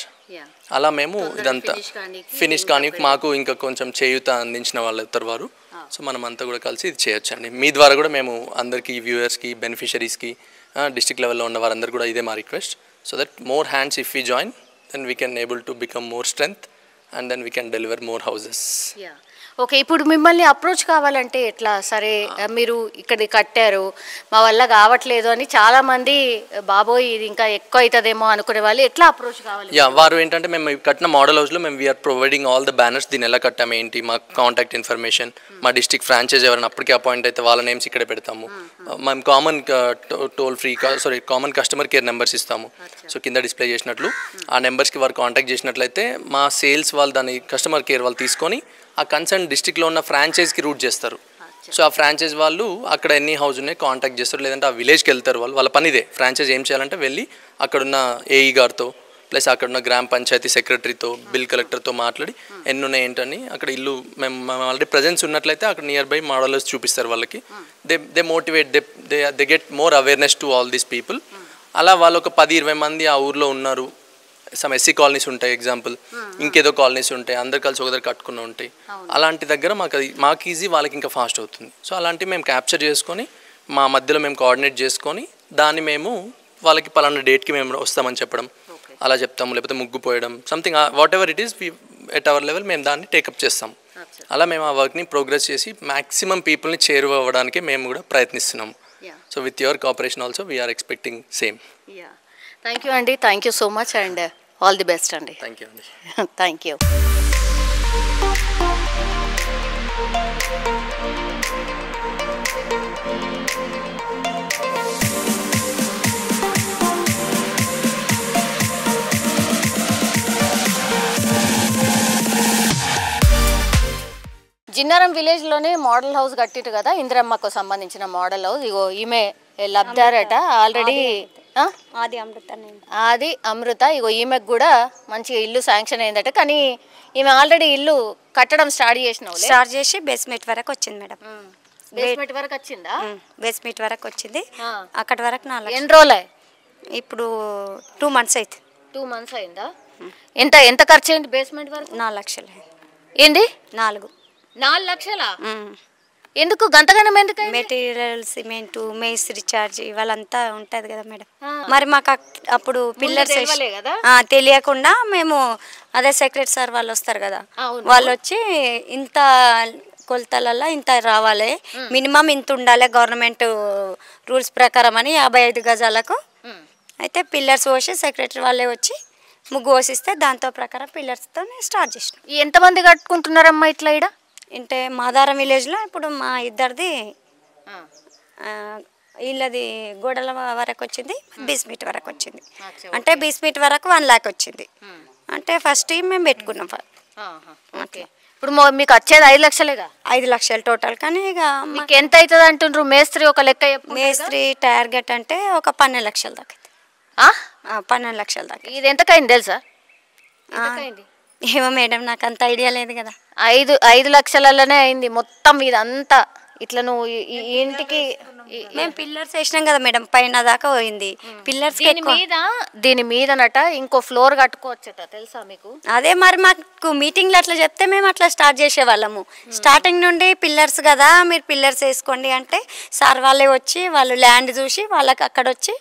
అలా మేము ఇదంతా ఫినిష్ కానీ మాకు ఇంకా కొంచెం చేయూత అందించిన వాళ్ళు అవుతారు వారు. సో మనం అంతా కూడా కలిసి ఇది చేయొచ్చండి. మీ ద్వారా కూడా మేము అందరికీ వ్యూవర్స్కి, బెనిఫిషరీస్కి, డిస్ట్రిక్ట్ లెవెల్లో ఉన్న వారందరూ కూడా ఇదే మా request. So that more hands if we join, then we can able to become more strength and then we can deliver more houses. Okay, ఇప్పుడు మిమ్మల్ని అప్రోచ్ కావాలంటే ఎట్లా? సరే మీరు ఇక్కడ కట్టారు, మా వల్ల కావట్లేదు అని చాలామంది బాబోయ్ ఇది ఇంకా ఎక్కువ అవుతుందేమో అనుకునే వాళ్ళు ఎట్లా అప్రోచ్ కావాలి? వారు ఏంటంటే మేము కట్టిన మోడల్ హౌస్లో మేము we're providing all the banners, దీన్ని ఎలా కట్టాము ఏంటి, మా కాంటాక్ట్ ఇన్ఫర్మేషన్, మా డిస్ట్రిక్ట్ ఫ్రాంచైజ్ ఎవరైనా అప్పటికే అపాయింట్ అయితే వాళ్ళ నేమ్స్ ఇక్కడ పెడతాము. మేము కామన్ కస్టమర్ కేర్ నెంబర్స్ ఇస్తాము. సో కింద డిస్ప్లే చేసినట్లు ఆ నెంబర్స్కి వారు కాంటాక్ట్ చేసినట్లయితే మా సేల్స్ వాళ్ళు దాన్ని కస్టమర్ కేర్ వాళ్ళు తీసుకొని ఆ కన్సర్న్ డిస్ట్రిక్ట్లో ఉన్న ఫ్రాంచైజ్కి రూట్ చేస్తారు. సో ఆ ఫ్రాంచైజ్ వాళ్ళు అక్కడ ఎన్ని హౌస్ ఉన్నాయి కాంటాక్ట్ చేస్తారు, లేదంటే ఆ విలేజ్కి వెళ్తారు. వాళ్ళ పని ఇదే. ఫ్రాంచైజ్ ఏం చేయాలంటే వెళ్ళి అక్కడున్న ఏఈ గారితో ప్లస్ అక్కడున్న గ్రామ పంచాయతీ సెక్రటరీతో, బిల్ కలెక్టర్తో మాట్లాడి ఎన్ని ఉన్నాయి ఏంటని అక్కడ ఇల్లు మేము ఆల్రెడీ ప్రజెన్స్ ఉన్నట్లయితే అక్కడ నియర్ బై మోడల్స్ చూపిస్తారు వాళ్ళకి. They motivate, they get more awareness to all these people. అలా వాళ్ళు ఒక 10-20 మంది ఆ ఊర్లో ఉన్నారు, సమ్ ఎస్సీ కాలనీస్ ఉంటాయి ఎగ్జాంపుల్, ఇంకేదో కాలనీస్ ఉంటాయి, అందరు కలిసి ఒక దగ్గర కట్టుకుని ఉంటాయి. అలాంటి దగ్గర మాకు ఈజీ, వాళ్ళకి ఇంకా ఫాస్ట్ అవుతుంది. సో అలాంటివి మేము క్యాప్చర్ చేసుకొని మా మధ్యలో మేము కోఆర్డినేట్ చేసుకొని దాన్ని మేము వాళ్ళకి పలానా డేట్కి మేము వస్తామని చెప్పడం అలా చెప్తాము. లేకపోతే ముగ్గు పోయడం, something what ever it is, at our level మేము దాన్ని టేకప్ చేస్తాం. అలా మేము ఆ వర్క్ని ప్రోగ్రెస్ చేసి మ్యాక్సిమం పీపుల్ని చేరువవ్వడానికి మేము కూడా ప్రయత్నిస్తున్నాము. So with your cooperation also we are expecting same. Thank you అండి, thank you so much and all the best అండి. థ్యాంక్ యూ అండి. Thank you. జిన్నారం విలేజ్లోనే మోడల్ హౌస్ కట్టిరు కదా, ఇందిరమ్మకు సంబంధించిన మోడల్ హౌస్. ఇగో ఈమె లబ్ధారట ఆల్రెడీ, ఆది అమృత. ఇగో ఈమెకు కూడా మంచిగా ఇల్లు శాంక్షన్ అయిందట, కానీ ఈమె ఆల్రెడీ ఇల్లు కట్టడం స్టార్ట్ చేసి బేస్మెంట్ వరకు వచ్చింది మేడం. బేస్మెంట్ వరకు వచ్చిందా? బేస్మెంట్ వరకు వచ్చింది. అక్కడి వరకు 4 ఎన్ని రోజులు? ఇప్పుడు 2 months అయితే. 2 months అయిందా? ఎంత ఖర్చు అయింది బేస్మెంట్ వరకు? 4 లక్షలు. ఏంది? 4 లక్షలా? ఎందుకు గంతగనం? ఎందుకు? మెటీరియల్, సిమెంట్, మేస్త్రి ఛార్జ్ ఇవాళంతా ఉంటుంది కదా మేడం. మరి మాకు అప్పుడు పిల్లర్స్ తెలియకుండా మేము అదే సెక్రటరీ సార్ వాళ్ళు వస్తారు కదా, వాళ్ళు వచ్చి ఇంత కొలతలలో ఇంత రావాలి, మినిమం ఇంత ఉండాలి గవర్నమెంట్ రూల్స్ ప్రకారం అని 55 గజాలకు. అయితే పిల్లర్స్ పోసి సెక్రటరీ వాళ్ళే వచ్చి ముగ్గు పోసిస్తే దాంతో ప్రకారం పిల్లర్స్తో స్టార్ట్ చేసినాం. ఎంతమంది కట్టుకుంటున్నారమ్మా ఇట్లా? ఇడ అంటే మాదారం విలేజ్లో ఇప్పుడు మా ఇద్దరిది వీళ్ళది గోడల వరకు వచ్చింది, బేస్మెంట్ వరకు వచ్చింది. అంటే బేస్మెంట్ వరకు 1 lakh వచ్చింది. అంటే ఫస్ట్ మేము పెట్టుకున్నాం. ఓకే, ఇప్పుడు మీకు వచ్చేది 5 లక్షలేగా? 5 లక్షలు టోటల్. కానీ ఇక మీకు ఎంత అవుతుంది అంటుండ్రు? మేస్త్రి ఒక లెక్క, మేస్త్రి టార్గెట్ అంటే ఒక 12 లక్షల దాకా. 12 లక్షల దాకా. ఇది ఎంతకైంది తెలుసా? ఏమో మేడం, నాకు అంత ఐడియా లేదు కదా. 5 లక్షలలోనే అయింది మొత్తం ఇదంతా. ఇట్లా నువ్వు ఇంటికి మేము పిల్లర్స్ వేసినాం కదా మేడం, పైన దాకా పోయింది పిల్లర్స్. దీని మీదనట ఇంకో ఫ్లోర్ కట్టుకోవచ్చట, తెలుసా మీకు? అదే మరి మాకు మీటింగ్లో అట్లా చెప్తే మేము అట్లా స్టార్ట్ చేసేవాళ్ళము. స్టార్టింగ్ నుండి పిల్లర్స్ కదా, మీరు పిల్లర్స్ వేసుకోండి అంటే సార్ వాళ్ళే వచ్చి వాళ్ళు ల్యాండ్ చూసి వాళ్ళకి అక్కడ వచ్చి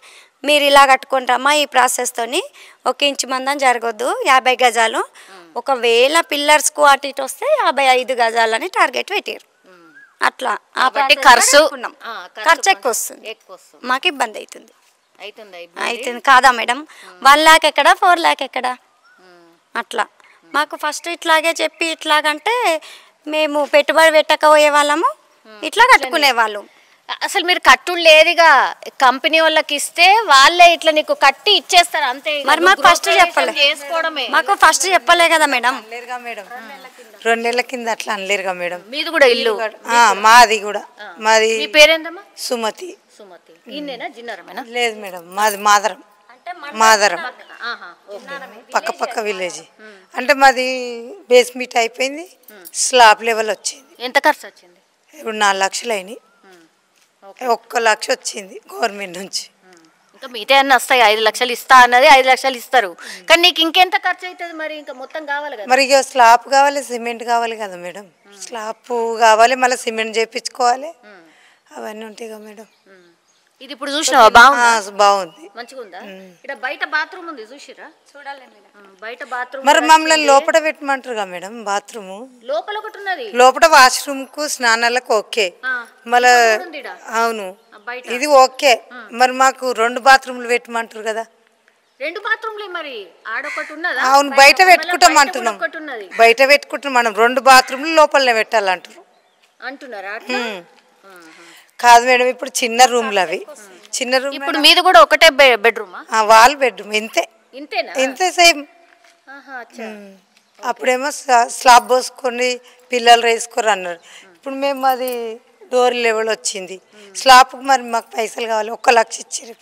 మీరు ఇలా కట్టుకుంటామా ఈ ప్రాసెస్తోని 1 ఇంచు మందం జరగొద్దు, 50 గజాలు. ఒకవేళ పిల్లర్స్కు అటు ఇటు వస్తే 55 గజాలని టార్గెట్ పెట్టారు. అట్లా ఖర్చు ఎక్కువ వస్తుంది, మాకు ఇబ్బంది అవుతుంది కాదా మేడం? 1 lakh ఎక్కడ, 4 lakh ఎక్కడ? అట్లా మాకు ఫస్ట్ ఇట్లాగే చెప్పి ఇట్లాగంటే మేము పెట్టుబడి పెట్టకపోయే వాళ్ళము, ఇట్లా కట్టుకునే వాళ్ళు. అసలు మీరు కట్టుడు లేదుగా, కంపెనీ వాళ్ళకి ఇస్తే వాళ్ళే ఇట్లా నీకు కట్టి ఇచ్చేస్తారు అంతే. మరి మాకు ఫస్ట్ చెప్పలే, మాకు ఫస్ట్ చెప్పలే కదా మేడం. 2 నెలల కింద అట్లా అనలేరుగా మేడం. మీది కూడా ఇల్లు? మాది కూడా. మాది మీ పేరేందమ్మా? సుమతి. సుమతి. ఇన్నేనా జిన్నారమేనా? లేదు మేడం, మాది మాదరం. మాదరం పక్క విలేజ్. అంటే మాది బేస్మెంట్ అయిపోయింది, స్లాబ్ లెవెల్ వచ్చింది. ఎంత ఖర్చు వచ్చింది? ఇప్పుడు 4 లక్షలు అయినాయి. 1 లక్ష వచ్చింది గవర్నమెంట్ నుంచి. ఇంకా మిగతా అన్నీ వస్తాయి. 5 లక్షలు ఇస్తా అన్నది 5 లక్షలు ఇస్తారు, కానీ నీకు ఇంకెంత ఖర్చు అవుతుంది మరి? ఇంకా మొత్తం కావాలి కదా మరి. ఇక స్లాబ్ కావాలి, సిమెంట్ కావాలి కదా మేడం. స్లాబ్ కావాలి, మళ్ళీ సిమెంట్ చేయించుకోవాలి, అవన్నీ ఉంటాయి కదా మేడం. ఇది ఇప్పుడు చూసినావా? బాగుంది, మంచిగా ఉందా? ఇక్కడ బయట బాత్రూమ్ ఉంది, చూసిరా? చూడాలి బయట బాత్రూమ్. మరి మమ్మల్ని లోపల పెట్టమంటారు కదా మేడం. బాత్రూమ్ లోపల ఒకటి ఉన్నది, లోపల వాష్రూమ్ కు స్నానాలకు ఓకే. మళ్ళా అవును, ఇది ఓకే. మరి మాకు 2 బాత్రూమ్లు పెట్టమంటారు కదా. 2 బాత్రూమ్లే మరి, ఆడొకటి ఉన్నదా? అవును, బయట పెట్టుకుంటాం అంటున్నాం. బయట పెట్టుకుంటాం మనం. 2 బాత్రూమ్లు లోపలనే పెట్టాలంటారు అంటున్నారా? కాదు మేడం, ఇప్పుడు చిన్న రూమ్లు అవి. చిన్న రూమ్. ఇప్పుడు మీది కూడా ఒకటే బెడ్రూమా? వాల్ బెడ్రూమ్ ఇంతే. ఇంతేనా? ఇంతే సేమ్. అప్పుడేమో స్లాబ్ పోసుకొని పిల్లలు వేసుకోరు అన్నారు. ఇప్పుడు మేము అది డోర్ లెవెల్ వచ్చింది. స్లాబ్కి మరి మాకు పైసలు కావాలి, 1 లక్ష ఇచ్చారు.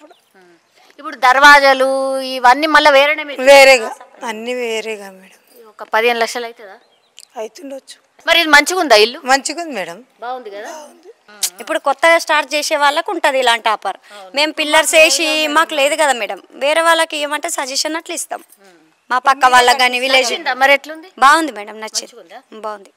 ఇప్పుడు దర్వాజాలు ఇవన్నీ మళ్ళీ వేరేగా, అన్ని వేరేగా మేడం. ఒక 15 లక్షలు అవుతుందా? అవుతుండొచ్చు. మరి ఇది మంచిగా ఉందా ఇల్లు? మంచిగా ఉంది మేడం, బాగుంది కదా. ఇప్పుడు కొత్తగా స్టార్ట్ చేసే వాళ్ళకు ఉంటుంది ఇలాంటి ఆఫర్. మేము పిల్లర్స్ వేసి మాకు లేదు కదా మేడం, వేరే వాళ్ళకి ఏమంటే సజెషన్ అట్లా ఇస్తాం. మా పక్క వాళ్ళకి కానీ విలేజ్. మరి ఎట్లుంది? బాగుంది మేడం, నచ్చింది, బాగుంది.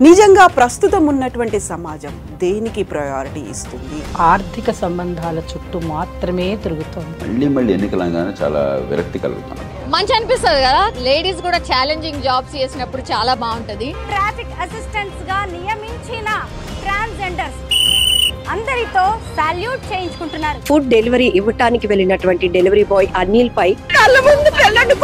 నిజంగా ప్రస్తుతం ఉన్నటువంటి సమాజం దేనికి ప్రయారిటీ ఇస్తుంది? ఆర్థిక సంబంధాల చుట్టూ మాత్రమే తిరుగుతుంది. మళ్ళీ ఎన్నికలంగానే చాలా విరక్తి కలుగుతాను. మంచి అనిపిస్తుంది కదా, లేడీస్ కూడా ఛాలెంజింగ్ జాబ్స్ చేసినప్పుడు చాలా బాగుంటది. ట్రాఫిక్ అసిస్టెంట్స్ గా నియమించిన ట్రాన్స్జెండర్స్ అందరితో సాల్యూట్ చేయించుకుంటున్నారు. ఫుడ్ డెలివరీ ఇవ్వటానికి వెళ్ళినటువంటి డెలివరీ బాయ్ అనిల్ పై కళ్ళ ముందు పెళ్ళండి